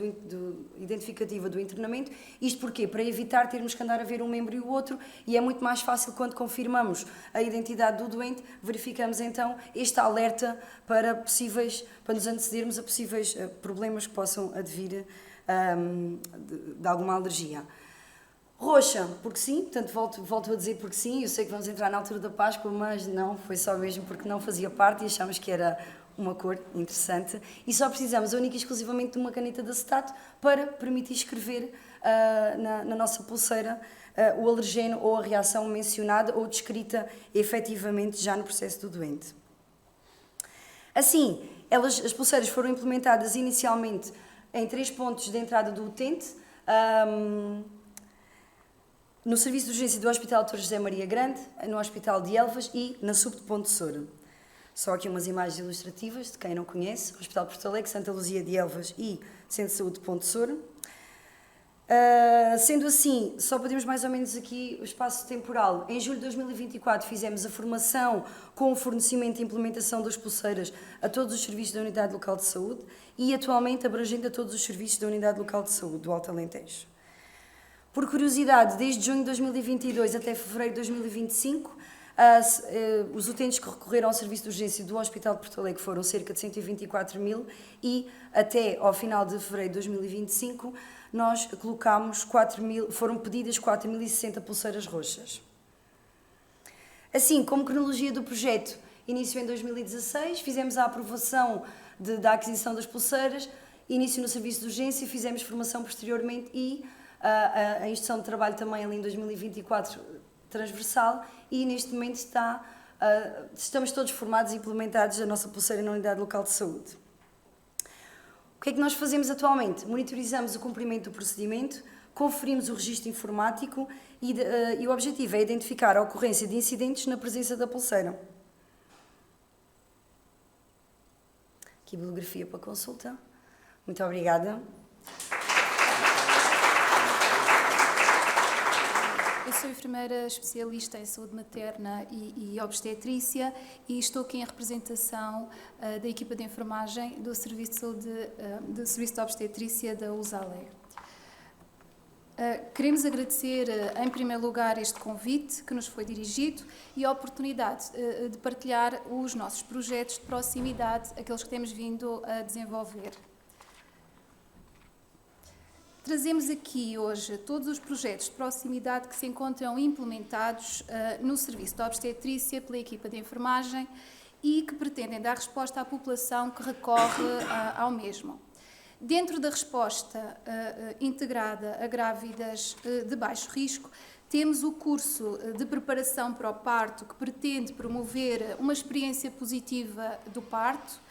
[SPEAKER 2] identificativa do internamento. Isto porquê? Para evitar termos que andar a ver um membro e o outro, e é muito mais fácil quando confirmamos a identidade do doente, verificamos então este alerta para nos antecedermos a possíveis problemas que possam advir de alguma alergia. Roxa, porque sim, portanto volto a dizer porque sim. Eu sei que vamos entrar na altura da Páscoa, mas não, foi só mesmo porque não fazia parte e achámos que era uma cor interessante, e só precisamos única e exclusivamente de uma caneta de acetato para permitir escrever na nossa pulseira o alergeno ou a reação mencionada ou descrita efetivamente já no processo do doente. Assim, as pulseiras foram implementadas inicialmente em 3 pontos de entrada do utente, no Serviço de Urgência do Hospital Dr. José Maria Grande, no Hospital de Elvas e na SUB de Ponte Soura. Só aqui umas imagens ilustrativas de quem não conhece: Hospital de Porto Alegre, Santa Luzia de Elvas e Centro de Saúde de Ponte Soura. Sendo assim, só podemos mais ou menos aqui o espaço temporal. Em julho de 2024 fizemos a formação com o fornecimento e implementação das pulseiras a todos os serviços da Unidade Local de Saúde e atualmente abrangendo a todos os serviços da Unidade Local de Saúde do Alto Alentejo. Por curiosidade, desde junho de 2022 até fevereiro de 2025, os utentes que recorreram ao serviço de urgência do Hospital de Porto Alegre foram cerca de 124 mil e até ao final de fevereiro de 2025 nós colocámos foram pedidas 4.060 pulseiras roxas. Assim, como cronologia do projeto, início em 2016, fizemos a aprovação da aquisição das pulseiras, início no serviço de urgência, fizemos formação posteriormente e a instrução de trabalho também ali em 2024 transversal, e neste momento estamos todos formados e implementados a nossa pulseira na Unidade Local de Saúde. O que é que nós fazemos atualmente? Monitorizamos o cumprimento do procedimento, conferimos o registro informático e o objetivo é identificar a ocorrência de incidentes na presença da pulseira. Aqui bibliografia para consulta. Muito obrigada.
[SPEAKER 3] Eu sou enfermeira especialista em saúde materna e obstetrícia e estou aqui em representação da equipa de enfermagem do Serviço de Saúde, do Serviço de Obstetrícia da USALE. Queremos agradecer, em primeiro lugar, este convite que nos foi dirigido e a oportunidade de partilhar os nossos projetos de proximidade, aqueles que temos vindo a desenvolver. Trazemos aqui hoje todos os projetos de proximidade que se encontram implementados no Serviço de Obstetrícia pela equipa de enfermagem e que pretendem dar resposta à população que recorre ao mesmo. Dentro da resposta integrada a grávidas de baixo risco, temos o curso de preparação para o parto, que pretende promover uma experiência positiva do parto.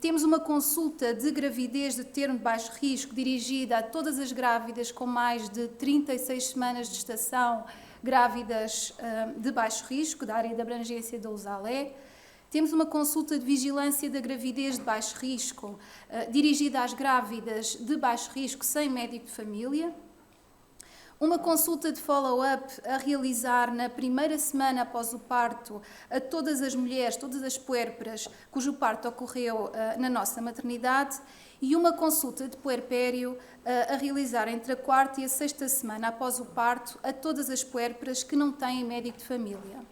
[SPEAKER 3] Temos uma consulta de gravidez de termo de baixo risco dirigida a todas as grávidas com mais de 36 semanas de gestação, grávidas de baixo risco, da área de abrangência da USALE. Temos uma consulta de vigilância da gravidez de baixo risco, dirigida às grávidas de baixo risco sem médico de família. Uma consulta de follow-up a realizar na primeira semana após o parto a todas as mulheres, todas as puérperas cujo parto ocorreu na nossa maternidade, e uma consulta de puerpério a realizar entre a 4ª e a 6ª semana após o parto a todas as puérperas que não têm médico de família.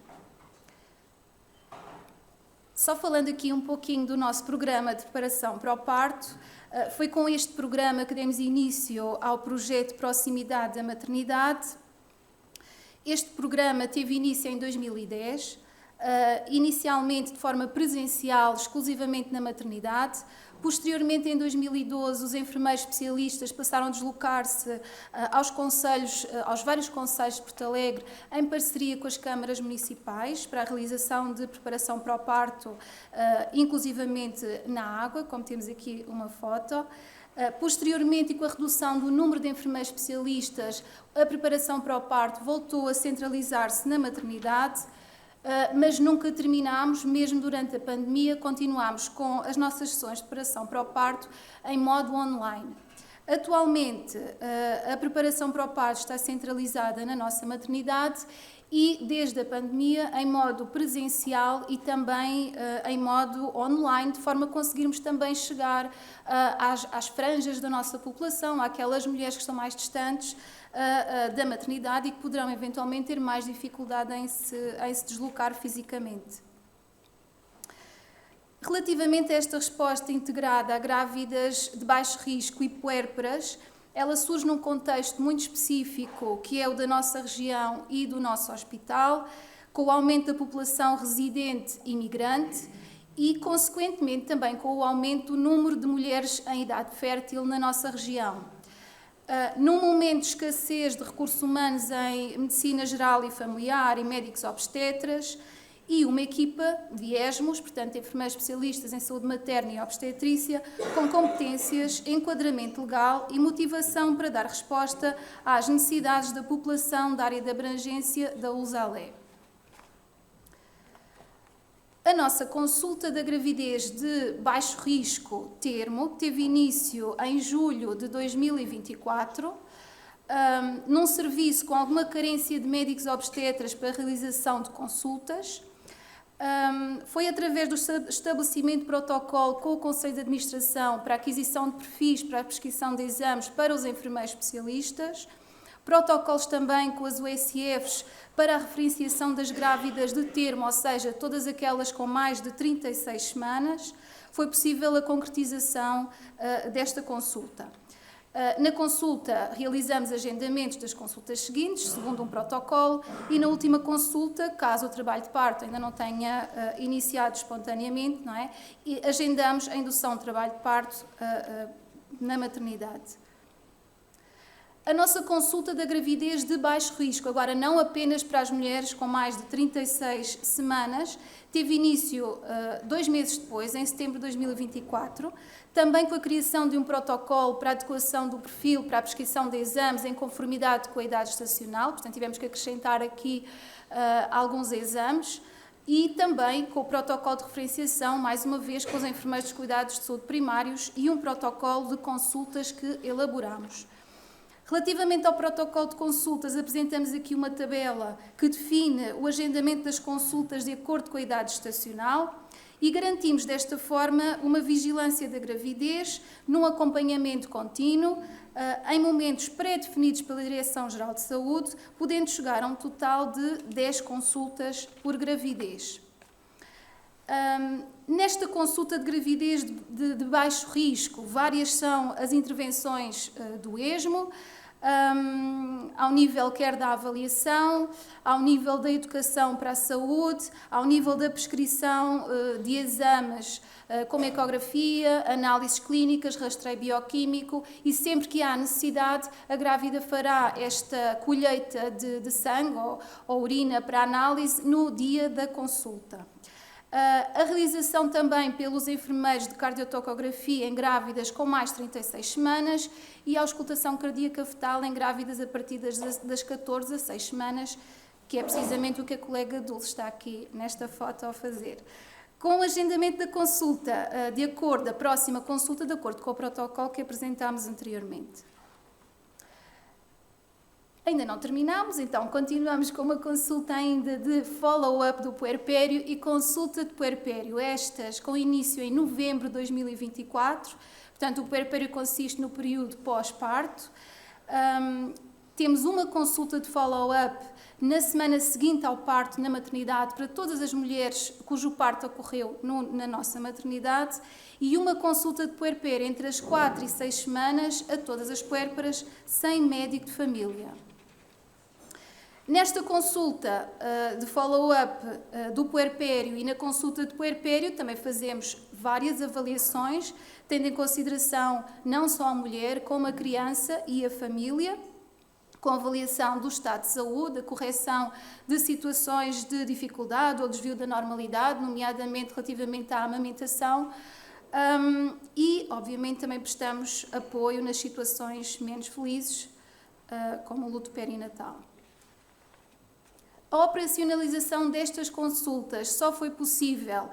[SPEAKER 3] Só falando aqui um pouquinho do nosso programa de preparação para o parto, foi com este programa que demos início ao projeto de proximidade da maternidade. Este programa teve início em 2010, inicialmente de forma presencial, exclusivamente na maternidade. Posteriormente, em 2012, os enfermeiros especialistas passaram a deslocar-se aos vários concelhos de Porto Alegre, em parceria com as câmaras municipais, para a realização de preparação para o parto, inclusivamente na água, como temos aqui uma foto. Posteriormente, e com a redução do número de enfermeiros especialistas, a preparação para o parto voltou a centralizar-se na maternidade, mas nunca terminámos, mesmo durante a pandemia, continuámos com as nossas sessões de preparação para o parto em modo online. Atualmente, a preparação para o parto está centralizada na nossa maternidade e, desde a pandemia, em modo presencial e também em modo online, de forma a conseguirmos também chegar às franjas da nossa população, àquelas mulheres que estão mais distantes da maternidade e que poderão eventualmente ter mais dificuldade em se deslocar fisicamente. Relativamente a esta resposta integrada a grávidas de baixo risco e puérperas, ela surge num contexto muito específico, que é o da nossa região e do nosso hospital, com o aumento da população residente e migrante e, consequentemente, também com o aumento do número de mulheres em idade fértil na nossa região. Num momento de escassez de recursos humanos em medicina geral e familiar e médicos obstetras, e uma equipa de ESMOs, portanto, enfermeiros especialistas em saúde materna e obstetrícia, com competências, enquadramento legal e motivação para dar resposta às necessidades da população da área de abrangência da ULSALE. A nossa consulta da gravidez de baixo risco termo teve início em julho de 2024, num serviço com alguma carência de médicos obstetras para a realização de consultas. Foi através do estabelecimento de protocolo com o Conselho de Administração para a aquisição de perfis para a prescrição de exames para os enfermeiros especialistas, protocolos também com as USIFs para a referenciação das grávidas de termo, ou seja, todas aquelas com mais de 36 semanas, foi possível a concretização desta consulta. Na consulta, realizamos agendamentos das consultas seguintes, segundo um protocolo, e na última consulta, caso o trabalho de parto ainda não tenha iniciado espontaneamente, não é? E agendamos a indução de trabalho de parto na maternidade. A nossa consulta da gravidez de baixo risco, agora não apenas para as mulheres com mais de 36 semanas, teve início 2 meses depois, em setembro de 2024, também com a criação de um protocolo para a adequação do perfil para a prescrição de exames em conformidade com a idade gestacional, portanto tivemos que acrescentar aqui alguns exames, e também com o protocolo de referenciação, mais uma vez, com os enfermeiros dos cuidados de saúde primários e um protocolo de consultas que elaboramos. Relativamente ao protocolo de consultas, apresentamos aqui uma tabela que define o agendamento das consultas de acordo com a idade gestacional e garantimos desta forma uma vigilância da gravidez num acompanhamento contínuo, em momentos pré-definidos pela Direção-Geral de Saúde, podendo chegar a um total de 10 consultas por gravidez. Nesta consulta de gravidez de baixo risco, várias são as intervenções do ESMO, ao nível quer da avaliação, ao nível da educação para a saúde, ao nível da prescrição de exames como ecografia, análises clínicas, rastreio bioquímico, e sempre que há necessidade, a grávida fará esta colheita de sangue ou urina para análise no dia da consulta. A realização também pelos enfermeiros de cardiotocografia em grávidas com mais de 36 semanas e a auscultação cardíaca fetal em grávidas a partir das 14 a 6 semanas, que é precisamente o que a colega Dulce está aqui nesta foto a fazer. Com o agendamento da consulta, a próxima consulta, de acordo com o protocolo que apresentámos anteriormente. Ainda não terminamos, então continuamos com uma consulta ainda de follow-up do puerpério e consulta de puerpério, estas com início em novembro de 2024, portanto o puerpério consiste no período pós-parto. Temos uma consulta de follow-up na semana seguinte ao parto na maternidade para todas as mulheres cujo parto ocorreu na nossa maternidade e uma consulta de puerpério entre as 4 e 6 semanas a todas as puérperas sem médico de família. Nesta consulta de follow-up do puerpério e na consulta de puerpério também fazemos várias avaliações, tendo em consideração não só a mulher, como a criança e a família, com avaliação do estado de saúde, a correção de situações de dificuldade ou desvio da normalidade, nomeadamente relativamente à amamentação, e, obviamente, também prestamos apoio nas situações menos felizes, como o luto perinatal. A operacionalização destas consultas só foi possível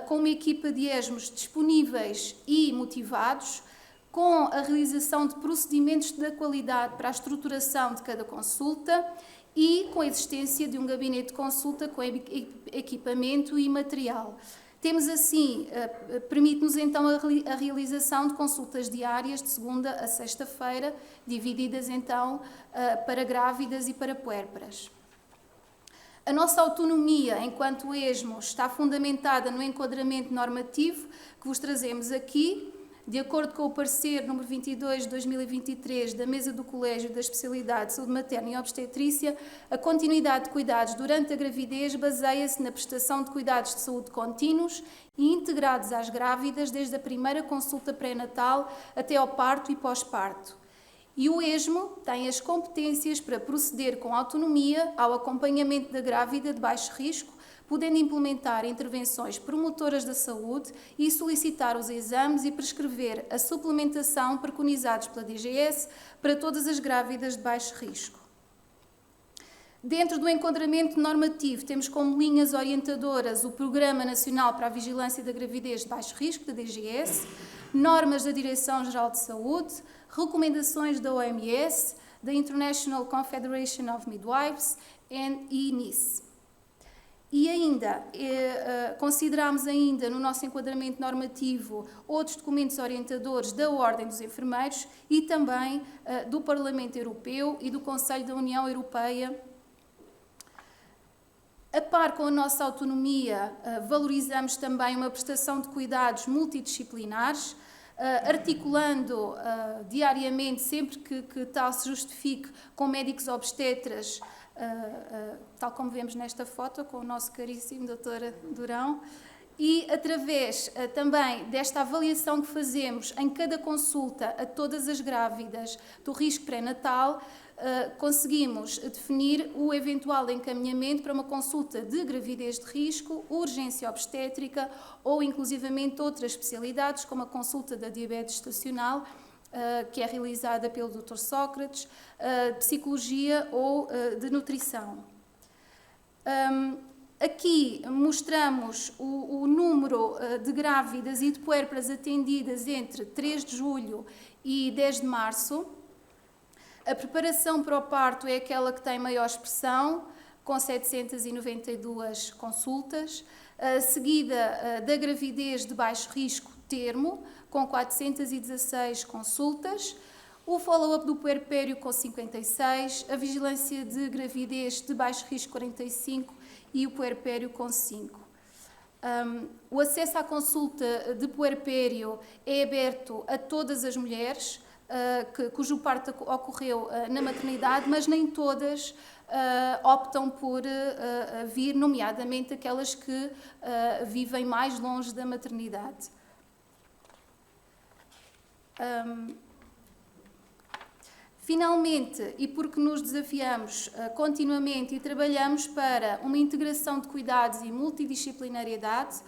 [SPEAKER 3] com uma equipa de ESMOs disponíveis e motivados, com a realização de procedimentos de qualidade para a estruturação de cada consulta e com a existência de um gabinete de consulta com equipamento e material. Temos assim, permite-nos então a realização de consultas diárias de segunda a sexta-feira, divididas então para grávidas e para puérperas. A nossa autonomia enquanto ESMO está fundamentada no enquadramento normativo que vos trazemos aqui, de acordo com o parecer número 22 de 2023 da Mesa do Colégio da Especialidade de Saúde Materna e Obstetrícia, a continuidade de cuidados durante a gravidez baseia-se na prestação de cuidados de saúde contínuos e integrados às grávidas desde a primeira consulta pré-natal até ao parto e pós-parto. E o ESMO tem as competências para proceder com autonomia ao acompanhamento da grávida de baixo risco, podendo implementar intervenções promotoras da saúde e solicitar os exames e prescrever a suplementação preconizados pela DGS para todas as grávidas de baixo risco. Dentro do enquadramento normativo, temos como linhas orientadoras o Programa Nacional para a Vigilância da Gravidez de Baixo Risco, da DGS, normas da Direção-Geral de Saúde, recomendações da OMS, da International Confederation of Midwives e NICE. E ainda, consideramos ainda no nosso enquadramento normativo outros documentos orientadores da Ordem dos Enfermeiros e também do Parlamento Europeu e do Conselho da União Europeia. A par com a nossa autonomia, valorizamos também uma prestação de cuidados multidisciplinares, articulando diariamente, sempre que tal se justifique, com médicos obstetras, tal como vemos nesta foto, com o nosso caríssimo Dr. Durão, e através também desta avaliação que fazemos em cada consulta a todas as grávidas do risco pré-natal, conseguimos definir o eventual encaminhamento para uma consulta de gravidez de risco, urgência obstétrica ou inclusivamente outras especialidades, como a consulta da diabetes gestacional, que é realizada pelo Dr. Sócrates, psicologia ou de nutrição. Aqui mostramos o número de grávidas e de puérperas atendidas entre 3 de julho e 10 de março. A preparação para o parto é aquela que tem maior expressão, com 792 consultas, seguida da gravidez de baixo risco termo, com 416 consultas, o follow-up do puerpério com 56, a vigilância de gravidez de baixo risco 45 e o puerpério com 5. O acesso à consulta de puerpério é aberto a todas as mulheres, cujo parto ocorreu na maternidade, mas nem todas optam por vir, nomeadamente aquelas que vivem mais longe da maternidade. Finalmente, e porque nos desafiamos continuamente e trabalhamos para uma integração de cuidados e multidisciplinariedade,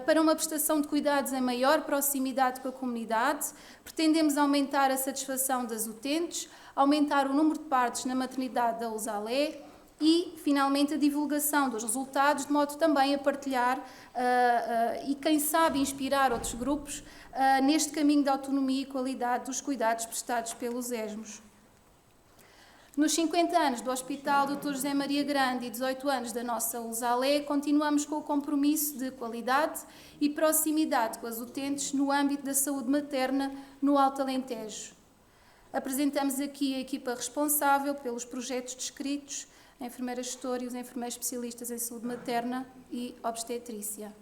[SPEAKER 3] para uma prestação de cuidados em maior proximidade com a comunidade, pretendemos aumentar a satisfação das utentes, aumentar o número de partos na maternidade da Usalé e, finalmente, a divulgação dos resultados, de modo também a partilhar e, quem sabe, inspirar outros grupos neste caminho de autonomia e qualidade dos cuidados prestados pelos ESMOs. Nos 50 anos do Hospital Dr. José Maria Grande e 18 anos da nossa Usalé, continuamos com o compromisso de qualidade e proximidade com as utentes no âmbito da saúde materna no Alto Alentejo. Apresentamos aqui a equipa responsável pelos projetos descritos, a enfermeira gestora e os enfermeiros especialistas em saúde materna e obstetrícia.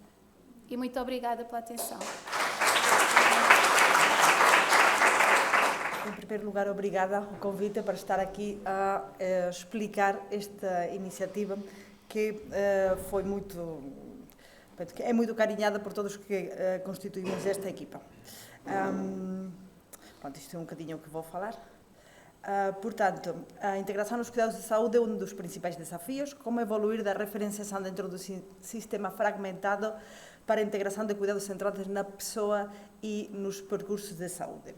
[SPEAKER 3] E muito obrigada pela atenção.
[SPEAKER 4] Em primeiro lugar, obrigada ao convite para estar aqui a explicar esta iniciativa que é muito carinhada por todos que constituímos esta equipa. Pronto, isto é um bocadinho o que vou falar. Portanto, a integração nos cuidados de saúde é um dos principais desafios, como evoluir da referenciação dentro do sistema fragmentado para a integração de cuidados centrados na pessoa e nos percursos de saúde.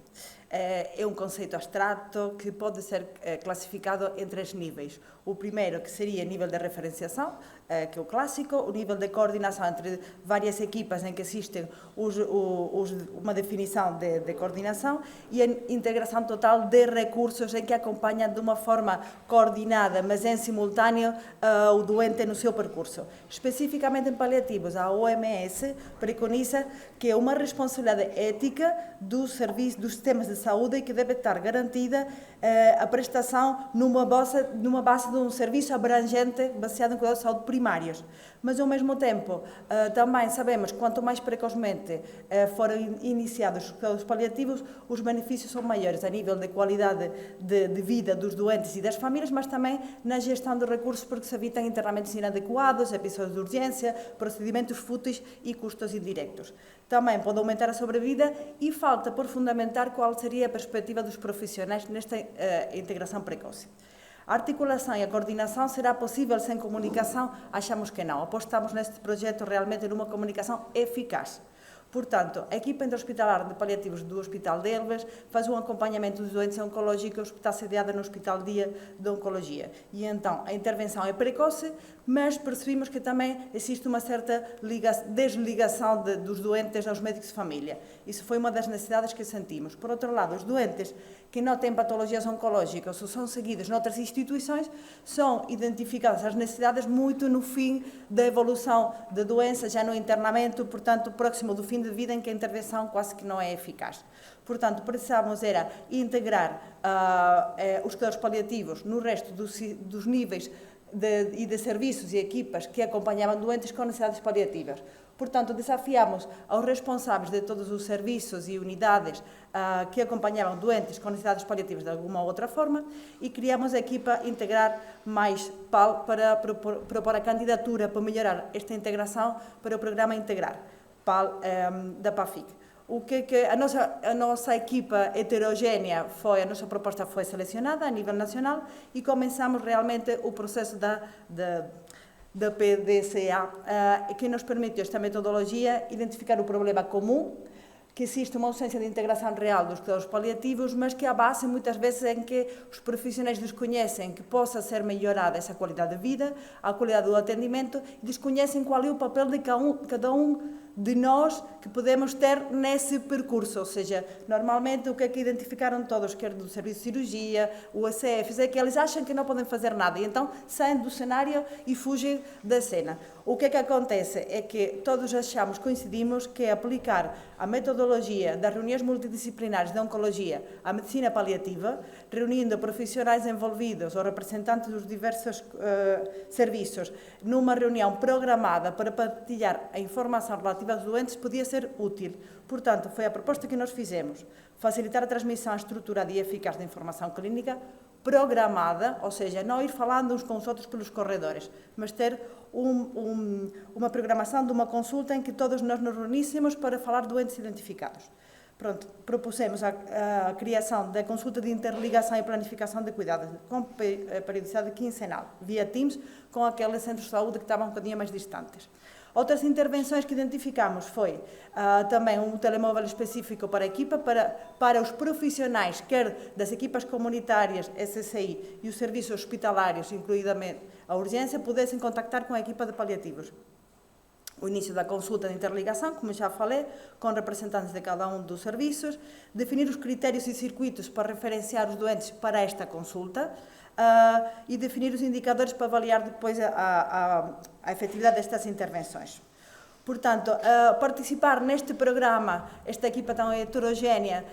[SPEAKER 4] É um conceito abstrato que pode ser classificado em 3 níveis. O primeiro, que seria nível de referenciação, que é o clássico, o nível de coordenação entre várias equipas em que existem uma definição de coordenação, e a integração total de recursos em que acompanha de uma forma coordenada, mas em simultâneo, o doente no seu percurso. Especificamente em paliativos, a OMS preconiza que é uma responsabilidade ética dos sistemas de saúde e que deve estar garantida a prestação numa base de um serviço abrangente baseado em cuidados de saúde primários. Mas, ao mesmo tempo, também sabemos que quanto mais precocemente forem iniciados os cuidados paliativos, os benefícios são maiores a nível de qualidade de vida dos doentes e das famílias, mas também na gestão de recursos, porque se evitam internamentos inadequados, episódios de urgência, procedimentos fúteis e custos indiretos. Também pode aumentar a sobrevida e falta por fundamentar qual seria a perspectiva dos profissionais nesta integração precoce. A articulação e a coordenação será possível sem comunicação? Achamos que não. Apostamos neste projeto realmente numa comunicação eficaz. Portanto, a equipa interhospitalar de paliativos do Hospital de Elvas faz um acompanhamento dos doentes oncológicos, que está sediada no Hospital Dia de Oncologia. E então, a intervenção é precoce, mas percebemos que também existe uma certa desligação dos doentes aos médicos de família. Isso foi uma das necessidades que sentimos. Por outro lado, os doentes que não têm patologias oncológicas ou são seguidos noutras instituições, são identificadas as necessidades muito no fim da evolução da doença, já no internamento, portanto, próximo do fim de vida, em que a intervenção quase que não é eficaz. Portanto, precisávamos era integrar os cuidados paliativos no resto dos níveis de serviços e equipas que acompanhavam doentes com necessidades paliativas. Portanto, desafiamos aos responsáveis de todos os serviços e unidades que acompanhavam doentes com necessidades paliativas de alguma outra forma, e criamos a equipa Integrar Mais PAL para propor a candidatura para melhorar esta integração para o programa Integrar PAL da PAFIC. A nossa equipa heterogénea a nossa proposta foi selecionada a nível nacional e começamos realmente o processo da PDCA, que nos permite esta metodologia identificar o problema comum, que existe uma ausência de integração real dos cuidados paliativos, mas que a base muitas vezes em que os profissionais desconhecem que possa ser melhorada essa qualidade de vida, a qualidade do atendimento, e desconhecem qual é o papel de cada um de nós que podemos ter nesse percurso. Ou seja, normalmente o que é que identificaram todos, quer do serviço de cirurgia, o ACF, é que eles acham que não podem fazer nada e então saem do cenário e fugem da cena. O que é que acontece é que todos coincidimos que aplicar a metodologia das reuniões multidisciplinares de oncologia à medicina paliativa, reunindo profissionais envolvidos ou representantes dos diversos serviços numa reunião programada para partilhar a informação relativa aos doentes, podia ser útil. Portanto, foi a proposta que nós fizemos: facilitar a transmissão estruturada e eficaz da informação clínica programada, ou seja, não ir falando uns com os outros pelos corredores, mas ter uma programação de uma consulta em que todos nós nos reuníssemos para falar de doentes identificados. Pronto, propusemos a criação da consulta de interligação e planificação de cuidados com periodicidade quinzenal, via Teams, com aqueles centros de saúde que estavam um bocadinho mais distantes. Outras intervenções que identificamos foi também um telemóvel específico para a equipa, para os profissionais, quer das equipas comunitárias, SSI, e os serviços hospitalários, incluidamente a urgência, pudessem contactar com a equipa de paliativos. O início da consulta de interligação, como já falei, com representantes de cada um dos serviços, definir os critérios e circuitos para referenciar os doentes para esta consulta, e definir os indicadores para avaliar depois a efetividade destas intervenções. Portanto, participar neste programa, esta equipa tão heterogénea,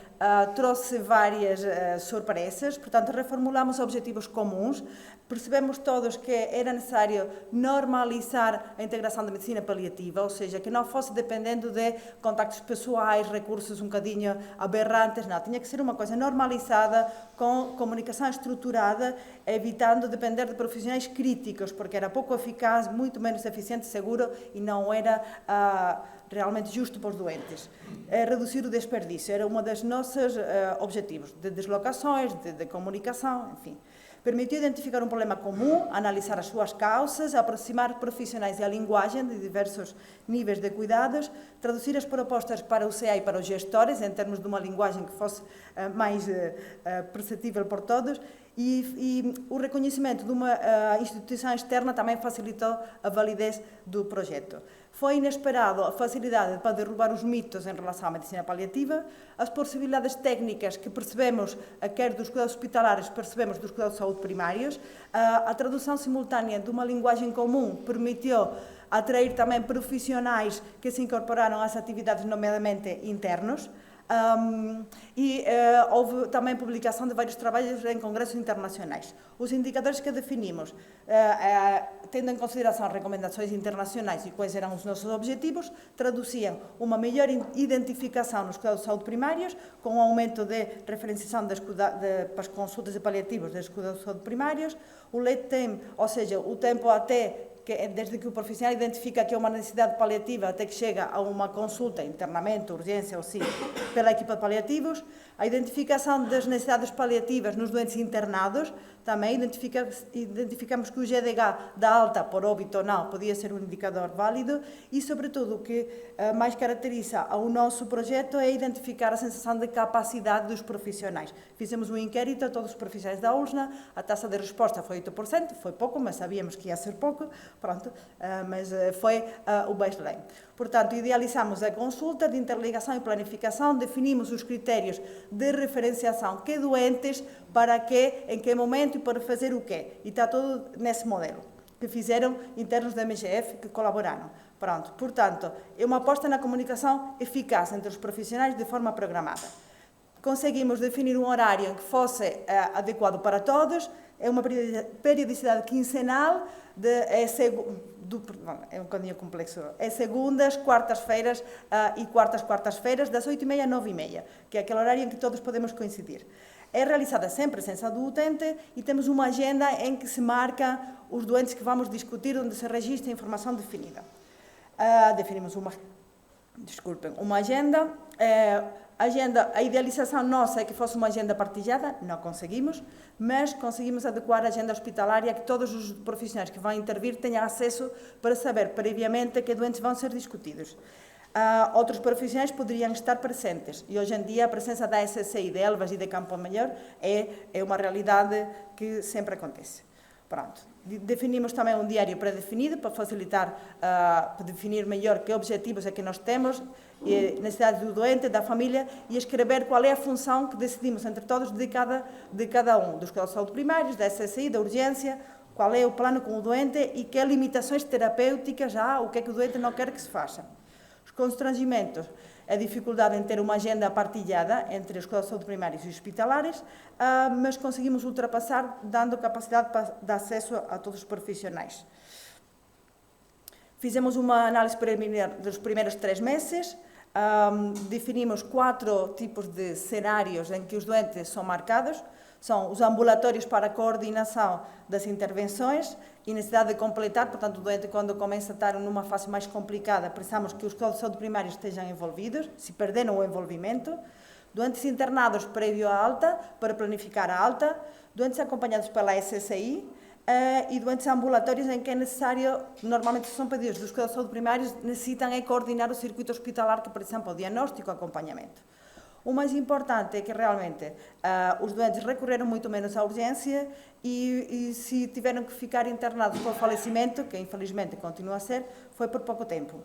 [SPEAKER 4] trouxe várias surpresas. Portanto, reformulamos objetivos comuns, percebemos todos que era necessário normalizar a integração da medicina paliativa, ou seja, que não fosse dependendo de contactos pessoais, recursos um bocadinho aberrantes, não, tinha que ser uma coisa normalizada, com comunicação estruturada, evitando depender de profissionais críticos, porque era pouco eficaz, muito menos eficiente, seguro, e não era realmente justo para os doentes. Reduzir o desperdício era um dos nossos objetivos, de deslocações, de comunicação, enfim. Permitiu identificar um problema comum, analisar as suas causas, aproximar profissionais e a linguagem de diversos níveis de cuidados, traduzir as propostas para o CEA e para os gestores, em termos de uma linguagem que fosse mais perceptível por todos, e o reconhecimento de uma instituição externa também facilitou a validez do projeto. Foi inesperado a facilidade para derrubar os mitos em relação à medicina paliativa, as possibilidades técnicas que percebemos, quer dos cuidados hospitalares, percebemos dos cuidados de saúde primários, a tradução simultânea de uma linguagem comum permitiu atrair também profissionais que se incorporaram às atividades, nomeadamente internos, houve também publicação de vários trabalhos em congressos internacionais. Os indicadores que definimos, tendo em consideração as recomendações internacionais e quais eram os nossos objetivos, traduziam uma melhor identificação nos cuidados de saúde primários, com um aumento de referenciação para as consultas de paliativos dos cuidados de saúde primários, o lead time, ou seja, o tempo até desde que o profissional identifica que é uma necessidade paliativa até que chega a uma consulta, internamento, urgência ou sim, pela equipa de paliativos, a identificação das necessidades paliativas nos doentes internados, também identificamos que o GDH da alta, por óbito ou não, podia ser um indicador válido e, sobretudo, o que mais caracteriza o nosso projeto é identificar a sensação de capacidade dos profissionais. Fizemos um inquérito a todos os profissionais da ULSNA, a taxa de resposta foi 8%, foi pouco, mas sabíamos que ia ser pouco, pronto, mas foi o baseline. Portanto, idealizamos a consulta de interligação e planificação, definimos os critérios de referenciação, que doentes, para quê, em que momento e para fazer o quê. E está tudo nesse modelo, que fizeram internos da MGF, que colaboraram. Pronto, portanto, é uma aposta na comunicação eficaz entre os profissionais de forma programada. Conseguimos definir um horário que fosse adequado para todos, é uma periodicidade quinzenal, é um bocadinho complexo, é segundas, quartas-feiras e quartas-feiras, das 8h30 às 9h30, que é aquele horário em que todos podemos coincidir. É realizada sem presença do utente e temos uma agenda em que se marca os doentes que vamos discutir, onde se registra a informação definida. Definimos uma agenda. A idealização nossa é que fosse uma agenda partilhada, não conseguimos, mas conseguimos adequar a agenda hospitalária a que todos os profissionais que vão intervir tenham acesso para saber previamente que doentes vão ser discutidos. Outros profissionais poderiam estar presentes e hoje em dia a presença da SSI, de Elvas e de Campo Maior é uma realidade que sempre acontece. Pronto. Definimos também um diário pré-definido para facilitar, para definir melhor que objetivos é que nós temos, necessidades do doente, da família, e escrever qual é a função que decidimos entre todos de cada um, dos cuidados de saúde primários, da SSI, da urgência, qual é o plano com o doente e que limitações terapêuticas há, o que é que o doente não quer que se faça. Os constrangimentos, a dificuldade em ter uma agenda partilhada entre os cuidados de saúde primários e hospitalares, mas conseguimos ultrapassar, dando capacidade de acesso a todos os profissionais. Fizemos uma análise preliminar dos primeiros 3 meses, definimos 4 tipos de cenários em que os doentes são marcados. São os ambulatórios para a coordenação das intervenções e necessidade de completar, portanto, o doente, quando começa a estar numa fase mais complicada, precisamos que os cuidados de saúde primários estejam envolvidos, se perderam o envolvimento. Doentes internados prévio à alta, para planificar a alta. Doentes acompanhados pela SSI e doentes ambulatórios em que é necessário, normalmente são pedidos dos cuidados de saúde primários, necessitam coordenar o circuito hospitalar, que, por exemplo, o diagnóstico e o acompanhamento. O mais importante é que realmente os doentes recorreram muito menos à urgência e se tiveram que ficar internados por falecimento, que infelizmente continua a ser, foi por pouco tempo.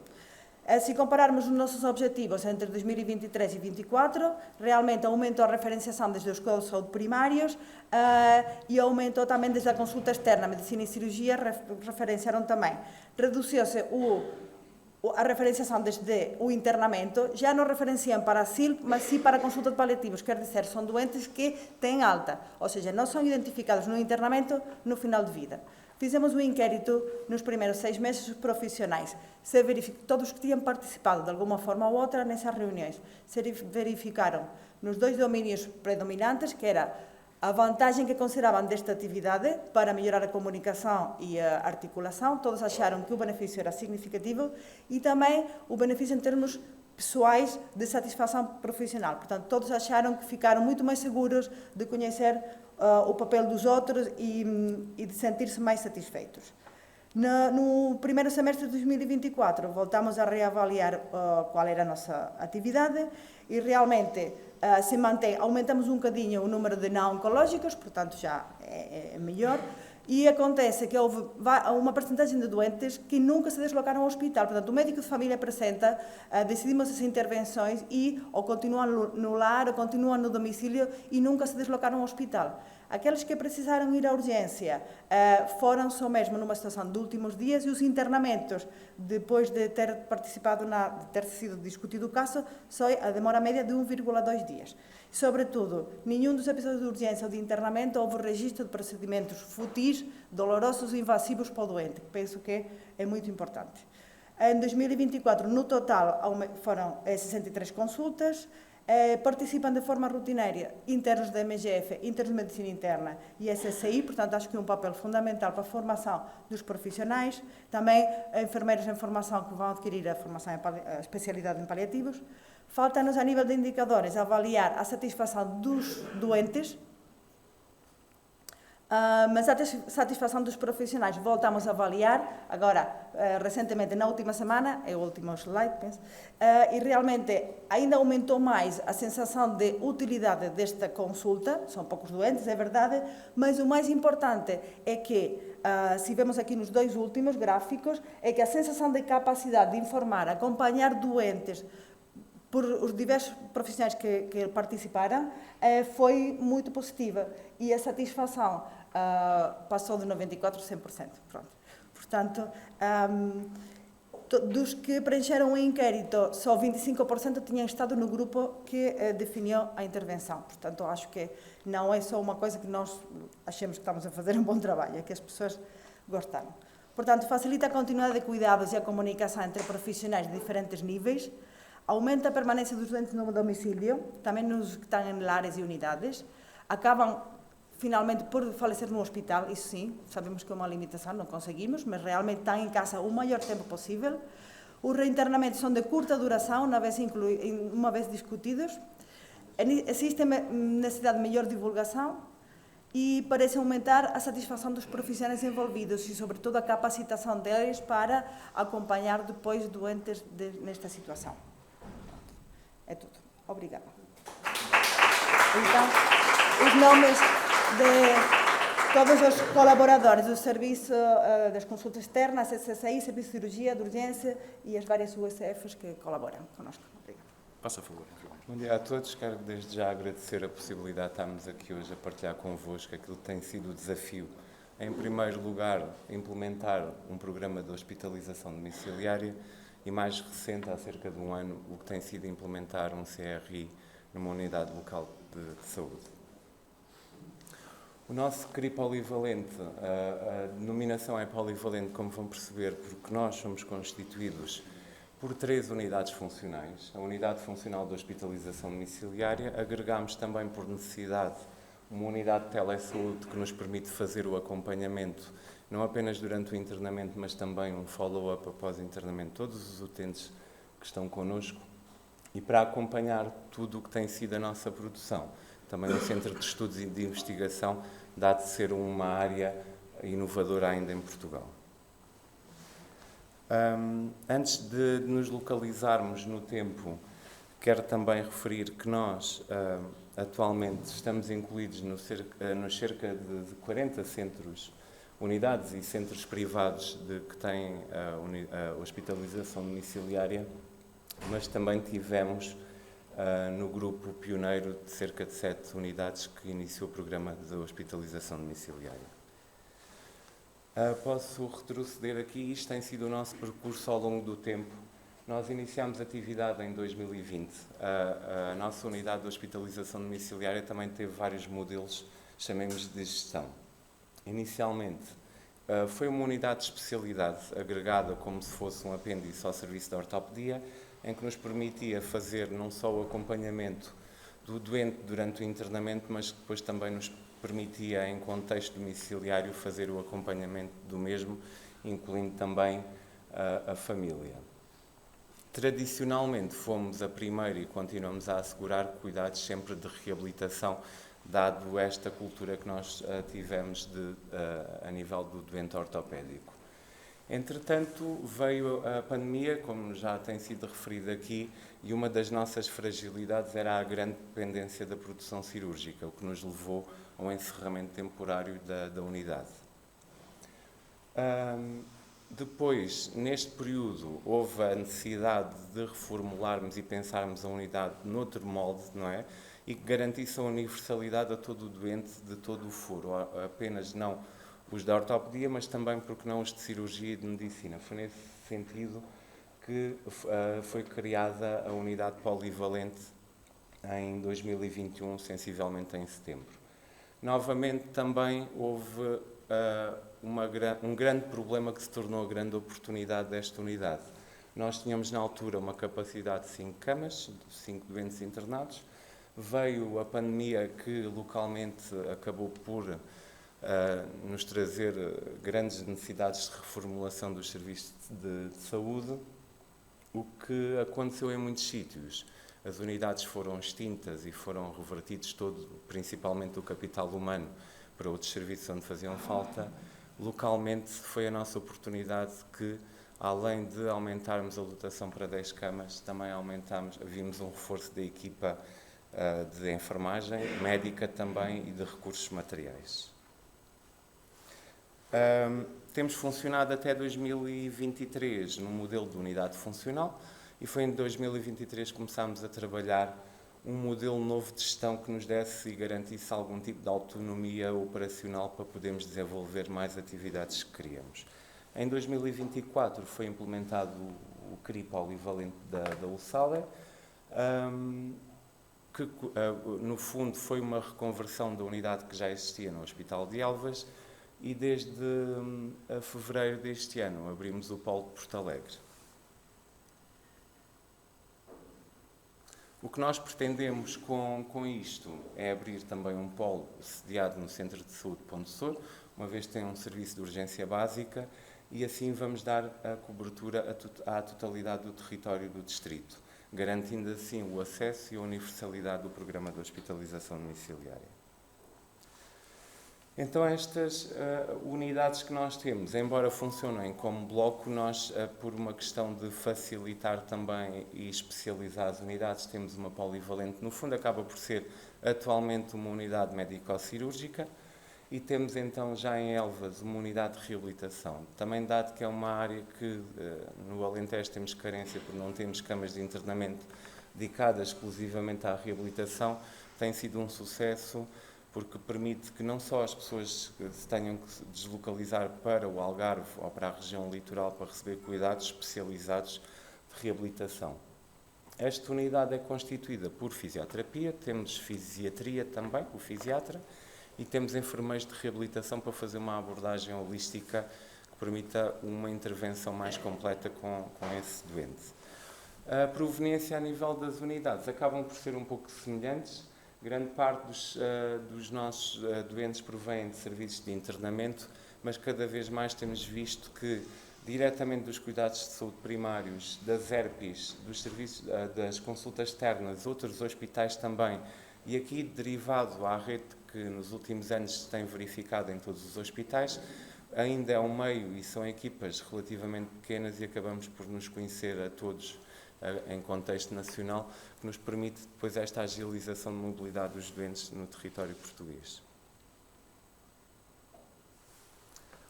[SPEAKER 4] Se compararmos os nossos objetivos entre 2023 e 2024, realmente aumentou a referenciação desde os cuidados de saúde primários e aumentou também desde a consulta externa, medicina e cirurgia referenciaram também. Reduziu-se as referências são desde o internamento, já não referenciam para asilo, mas sim para consultas paliativas, quer dizer, são doentes que têm alta, ou seja, não são identificados no internamento no final de vida. Fizemos um inquérito nos primeiros 6 meses profissionais. Todos que tinham participado de alguma forma ou outra nessas reuniões se verificaram nos 2 domínios predominantes, que era a vantagem que consideravam desta atividade para melhorar a comunicação e a articulação. Todos acharam que o benefício era significativo e também o benefício em termos pessoais de satisfação profissional. Portanto, todos acharam que ficaram muito mais seguros de conhecer o papel dos outros e de sentir-se mais satisfeitos. No primeiro semestre de 2024, voltamos a reavaliar qual era a nossa atividade e realmente se mantém, aumentamos um bocadinho o número de não oncológicos, portanto já é melhor, e acontece que houve uma percentagem de doentes que nunca se deslocaram ao hospital. Portanto, o médico de família apresenta, decidimos as intervenções e ou continuam no lar ou continuam no domicílio e nunca se deslocaram ao hospital. Aqueles que precisaram ir à urgência foram só mesmo numa situação de últimos dias e os internamentos, depois de ter participado, de ter sido discutido o caso, só a demora média de 1,2 dias. Sobretudo, nenhum dos episódios de urgência ou de internamento houve registro de procedimentos futis, dolorosos e invasivos para o doente, que penso que é muito importante. Em 2024, no total, foram 63 consultas. Participam de forma rotineira internos da MGF, internos de medicina interna e SSI, portanto acho que é um papel fundamental para a formação dos profissionais, também enfermeiros em formação que vão adquirir a especialidade em paliativos. Falta-nos a nível de indicadores avaliar a satisfação dos doentes, mas a satisfação dos profissionais voltamos a avaliar, agora, recentemente, na última semana, é o último slide, penso, e realmente ainda aumentou mais a sensação de utilidade desta consulta, são poucos doentes, é verdade, mas o mais importante é que, se vemos aqui nos 2 últimos gráficos, é que a sensação de capacidade de informar, acompanhar doentes, por os diversos profissionais que participaram, foi muito positiva e a satisfação passou de 94% a 100%. Pronto. Portanto, dos que preencheram o inquérito, só 25% tinham estado no grupo que definiu a intervenção. Portanto, acho que não é só uma coisa que nós achamos que estamos a fazer um bom trabalho, é que as pessoas gostaram. Portanto, facilita a continuidade de cuidados e a comunicação entre profissionais de diferentes níveis, aumenta a permanência dos doentes no domicílio, também nos que estão em lares e unidades, acabam finalmente por falecer no hospital, isso sim, sabemos que é uma limitação, não conseguimos, mas realmente estão em casa o maior tempo possível. Os reinternamentos são de curta duração, uma vez discutidos. Existe necessidade de melhor divulgação e parece aumentar a satisfação dos profissionais envolvidos e, sobretudo, a capacitação deles para acompanhar depois doentes nesta situação. É tudo. Obrigada. Então, os nomes de todos os colaboradores do Serviço das Consultas Externas, SSI, Serviço de Cirurgia, de Urgência e as várias USFs que colaboram connosco. Obrigada.
[SPEAKER 5] Passa a favor. Bom dia a todos. Quero desde já agradecer a possibilidade de estarmos aqui hoje a partilhar convosco aquilo que tem sido o desafio. Em primeiro lugar, implementar um programa de hospitalização domiciliária e, mais recente, há cerca de um ano, o que tem sido implementar um CRI numa unidade local de saúde. O nosso CRI polivalente, a denominação é polivalente, como vão perceber, porque nós somos constituídos por 3 unidades funcionais. A unidade funcional de hospitalização domiciliária, agregamos também por necessidade uma unidade de telesaúde que nos permite fazer o acompanhamento, não apenas durante o internamento, mas também um follow-up após o internamento, todos os utentes que estão connosco, e para acompanhar tudo o que tem sido a nossa produção. Também o Centro de Estudos e de Investigação, dado de ser uma área inovadora ainda em Portugal. Antes de nos localizarmos no tempo, quero também referir que nós, atualmente, estamos incluídos nos cerca de 40 centros, unidades e centros privados que têm a hospitalização domiciliária, mas também tivemos no grupo pioneiro de cerca de 7 unidades que iniciou o programa de hospitalização domiciliária. Posso retroceder aqui, isto tem sido o nosso percurso ao longo do tempo. Nós iniciámos atividade em 2020. A nossa unidade de hospitalização domiciliária também teve vários modelos, chamemos de gestão. Inicialmente, foi uma unidade de especialidade agregada como se fosse um apêndice ao serviço de ortopedia, em que nos permitia fazer não só o acompanhamento do doente durante o internamento, mas que depois também nos permitia, em contexto domiciliário, fazer o acompanhamento do mesmo, incluindo também a família. Tradicionalmente fomos a primeira e continuamos a assegurar cuidados sempre de reabilitação, dado esta cultura que nós tivemos a nível do doente ortopédico. Entretanto, veio a pandemia, como já tem sido referido aqui, e uma das nossas fragilidades era a grande dependência da produção cirúrgica, o que nos levou ao encerramento temporário da unidade. Depois, neste período, houve a necessidade de reformularmos e pensarmos a unidade noutro molde, não é? E que garantisse a universalidade a todo o doente de todo o foro, apenas não os da ortopedia, mas também, porque não, os de cirurgia e de medicina. Foi nesse sentido que foi criada a unidade polivalente em 2021, sensivelmente em setembro. Novamente, também houve um grande problema que se tornou a grande oportunidade desta unidade. Nós tínhamos, na altura, uma capacidade de 5 camas, 5 doentes internados. Veio a pandemia que, localmente, acabou por nos trazer grandes necessidades de reformulação dos serviços de saúde, o que aconteceu em muitos sítios. As unidades foram extintas e foram revertidos todo, principalmente o capital humano, para outros serviços onde faziam falta. Localmente foi a nossa oportunidade que, além de aumentarmos a lotação para 10 camas, também vimos um reforço da equipa de enfermagem, médica também e de recursos materiais. Temos funcionado até 2023 no modelo de unidade funcional e foi em 2023 que começámos a trabalhar um modelo novo de gestão que nos desse e garantisse algum tipo de autonomia operacional para podermos desenvolver mais atividades que queríamos. Em 2024 foi implementado o CRI polivalente da USALE, que no fundo foi uma reconversão da unidade que já existia no Hospital de Elvas, e desde fevereiro deste ano abrimos o Polo de Porto Alegre. O que nós pretendemos com isto é abrir também um polo sediado no Centro de Saúde Ponte Sor, uma vez que tem um serviço de urgência básica, e assim vamos dar a cobertura à totalidade do território do distrito, garantindo assim o acesso e a universalidade do programa de hospitalização domiciliária. Então, estas unidades que nós temos, embora funcionem como bloco, nós, por uma questão de facilitar também e especializar as unidades, temos uma polivalente. No fundo, acaba por ser atualmente uma unidade médico-cirúrgica e temos então já em Elvas uma unidade de reabilitação. Também dado que é uma área que no Alentejo temos carência por não termos camas de internamento dedicadas exclusivamente à reabilitação, tem sido um sucesso, porque permite que não só as pessoas se tenham que se deslocalizar para o Algarve ou para a região litoral para receber cuidados especializados de reabilitação. Esta unidade é constituída por fisioterapia, temos fisiatria também, o fisiatra, e temos enfermeiros de reabilitação para fazer uma abordagem holística que permita uma intervenção mais completa com esse doente. A proveniência a nível das unidades acabam por ser um pouco semelhantes. Grande parte dos nossos doentes provém de serviços de internamento, mas cada vez mais temos visto que, diretamente dos cuidados de saúde primários, das ERPIs, dos serviços, das consultas externas, outros hospitais também, e aqui derivado à rede que nos últimos anos se tem verificado em todos os hospitais, ainda é um meio e são equipas relativamente pequenas e acabamos por nos conhecer a todos em contexto nacional, que nos permite depois esta agilização de mobilidade dos doentes no território português.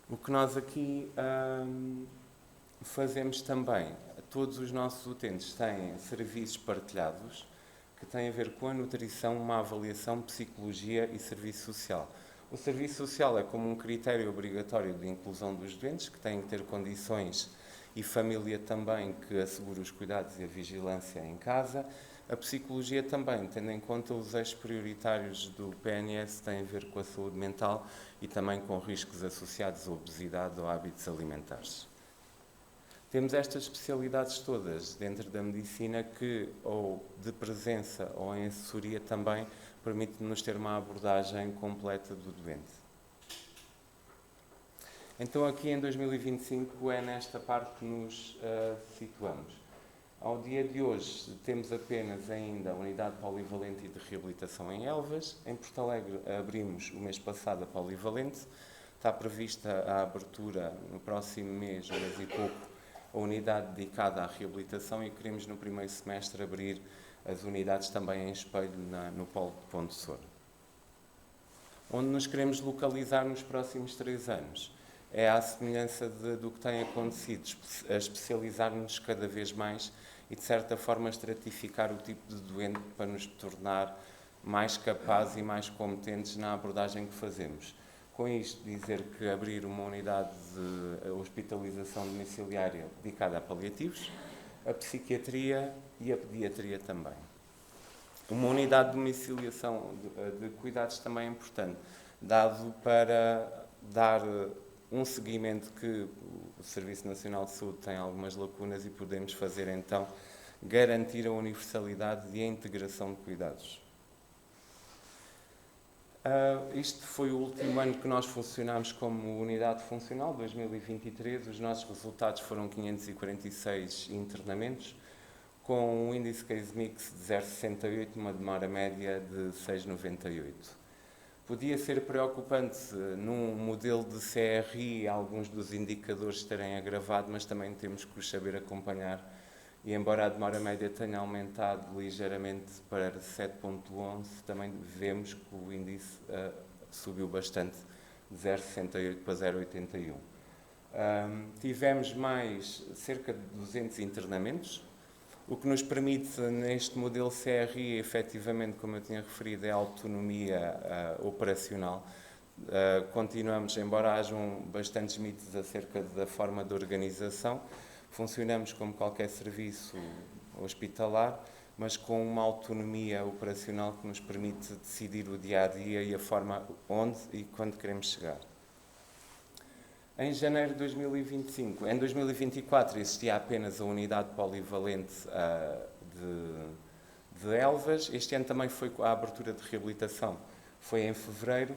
[SPEAKER 5] O que nós aqui fazemos também, todos os nossos utentes têm serviços partilhados que têm a ver com a nutrição, uma avaliação, psicologia e serviço social. O serviço social é como um critério obrigatório de inclusão dos doentes, que têm que ter condições, e família também, que assegure os cuidados e a vigilância em casa. A psicologia também, tendo em conta os eixos prioritários do PNS, têm a ver com a saúde mental e também com riscos associados à obesidade ou hábitos alimentares. Temos estas especialidades todas dentro da medicina que, ou de presença ou em assessoria também, permite-nos ter uma abordagem completa do doente. Então aqui em 2025 é nesta parte que nos situamos. Ao dia de hoje temos apenas ainda a unidade polivalente e de reabilitação em Elvas. Em Porto Alegre abrimos o mês passado a polivalente. Está prevista a abertura no próximo mês, um mês e pouco, a unidade dedicada à reabilitação, e queremos no primeiro semestre abrir as unidades também em Espelho, no Polo de Ponte Soura. Onde nos queremos localizar nos próximos 3 anos é à semelhança do que tem acontecido, a especializar-nos cada vez mais e, de certa forma, estratificar o tipo de doente para nos tornar mais capazes e mais competentes na abordagem que fazemos. Com isto, dizer que abrir uma unidade de hospitalização domiciliária dedicada a paliativos, a psiquiatria e a pediatria também. Uma unidade de domiciliação de cuidados também é importante, dado para dar um seguimento que o Serviço Nacional de Saúde tem algumas lacunas e podemos fazer, então, garantir a universalidade e a integração de cuidados. Isto foi o último ano que nós funcionámos como unidade funcional, 2023. Os nossos resultados foram 546 internamentos, com um índice case mix de 0,68 e uma demora média de 6,98. Podia ser preocupante num modelo de CRI alguns dos indicadores terem agravado, mas também temos que os saber acompanhar. E embora a demora média tenha aumentado ligeiramente para 7,11, também vemos que o índice subiu bastante, de 0,68 para 0,81. Tivemos mais cerca de 200 internamentos, o que nos permite, neste modelo CRI, efetivamente, como eu tinha referido, é a autonomia operacional. Continuamos, embora hajam bastantes mitos acerca da forma de organização, funcionamos como qualquer serviço hospitalar, mas com uma autonomia operacional que nos permite decidir o dia-a-dia e a forma onde e quando queremos chegar. Em janeiro de 2025, em 2024 existia apenas a unidade polivalente de Elvas. Este ano também foi a abertura de reabilitação, foi em fevereiro,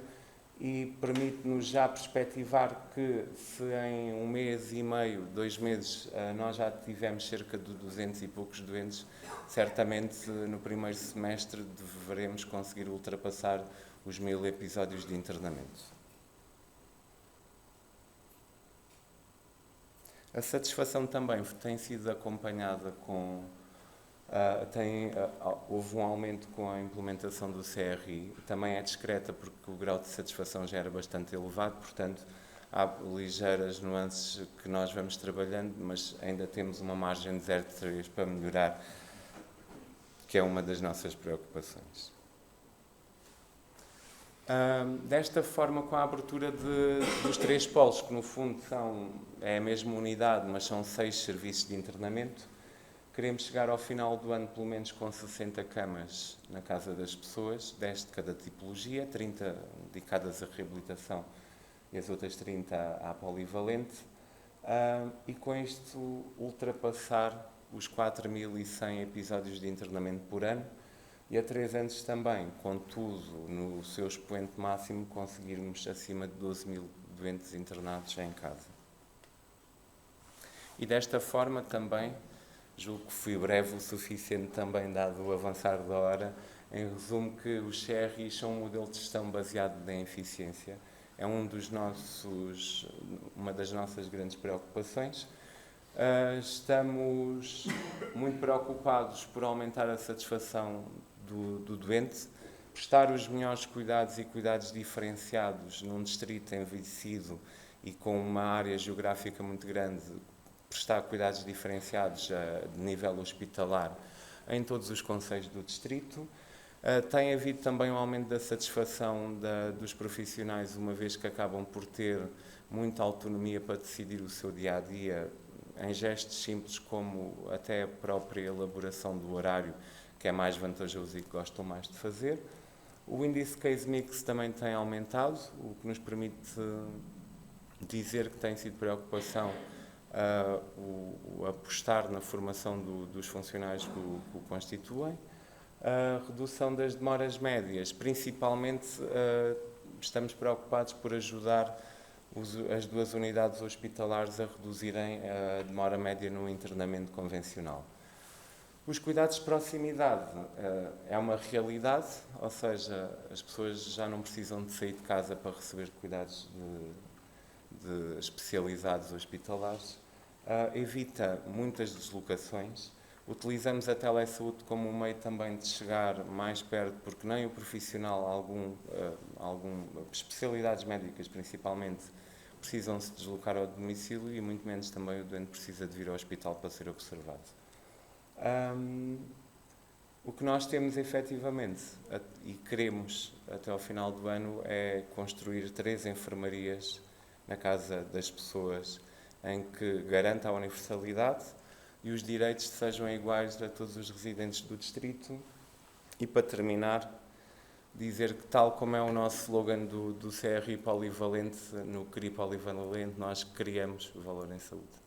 [SPEAKER 5] e permite-nos já perspectivar que se em 1 mês e meio, 2 meses, nós já tivemos cerca de 200 e poucos doentes, certamente no primeiro semestre deveremos conseguir ultrapassar os 1000 episódios de internamento. A satisfação também tem sido acompanhada com... houve um aumento com a implementação do CRI, também é discreta porque o grau de satisfação já era bastante elevado, portanto há ligeiras nuances que nós vamos trabalhando, mas ainda temos uma margem de 0,3 para melhorar, que é uma das nossas preocupações. Desta forma, com a abertura dos 3 polos, que no fundo é a mesma unidade, mas são 6 serviços de internamento, queremos chegar ao final do ano pelo menos com 60 camas na casa das pessoas, 10 de cada tipologia, 30 dedicadas à reabilitação e as outras 30 à polivalente, e com isto ultrapassar os 4.100 episódios de internamento por ano, e a 3 anos também, contudo, no seu expoente máximo, conseguirmos acima de 12.000 doentes internados em casa. E desta forma também, julgo que fui breve o suficiente também, dado o avançar da hora, em resumo que os CRIs são um modelo de gestão baseado em eficiência. É uma das nossas grandes preocupações. Estamos muito preocupados por aumentar a satisfação do doente, prestar os melhores cuidados e cuidados diferenciados num distrito envelhecido e com uma área geográfica muito grande, prestar cuidados diferenciados de nível hospitalar em todos os concelhos do distrito. Tem havido também um aumento da satisfação dos profissionais, uma vez que acabam por ter muita autonomia para decidir o seu dia-a-dia, em gestos simples como até a própria elaboração do horário, que é mais vantajoso e que gostam mais de fazer. O índice Case Mix também tem aumentado, o que nos permite dizer que tem sido preocupação o apostar na formação dos funcionários que o constituem. A redução das demoras médias, principalmente estamos preocupados por ajudar as 2 unidades hospitalares a reduzirem a demora média no internamento convencional. Os cuidados de proximidade é uma realidade, ou seja, as pessoas já não precisam de sair de casa para receber cuidados de especializados hospitalares, evita muitas deslocações. Utilizamos a telesaúde como um meio também de chegar mais perto, porque nem o profissional, especialidades médicas principalmente, precisam se deslocar ao domicílio e muito menos também o doente precisa de vir ao hospital para ser observado. O que nós temos efetivamente e queremos até ao final do ano é construir 3 enfermarias na casa das pessoas em que garanta a universalidade e os direitos sejam iguais a todos os residentes do distrito. E para terminar, dizer que tal como é o nosso slogan do CRI Polivalente, no CRI Polivalente nós criamos valor em saúde.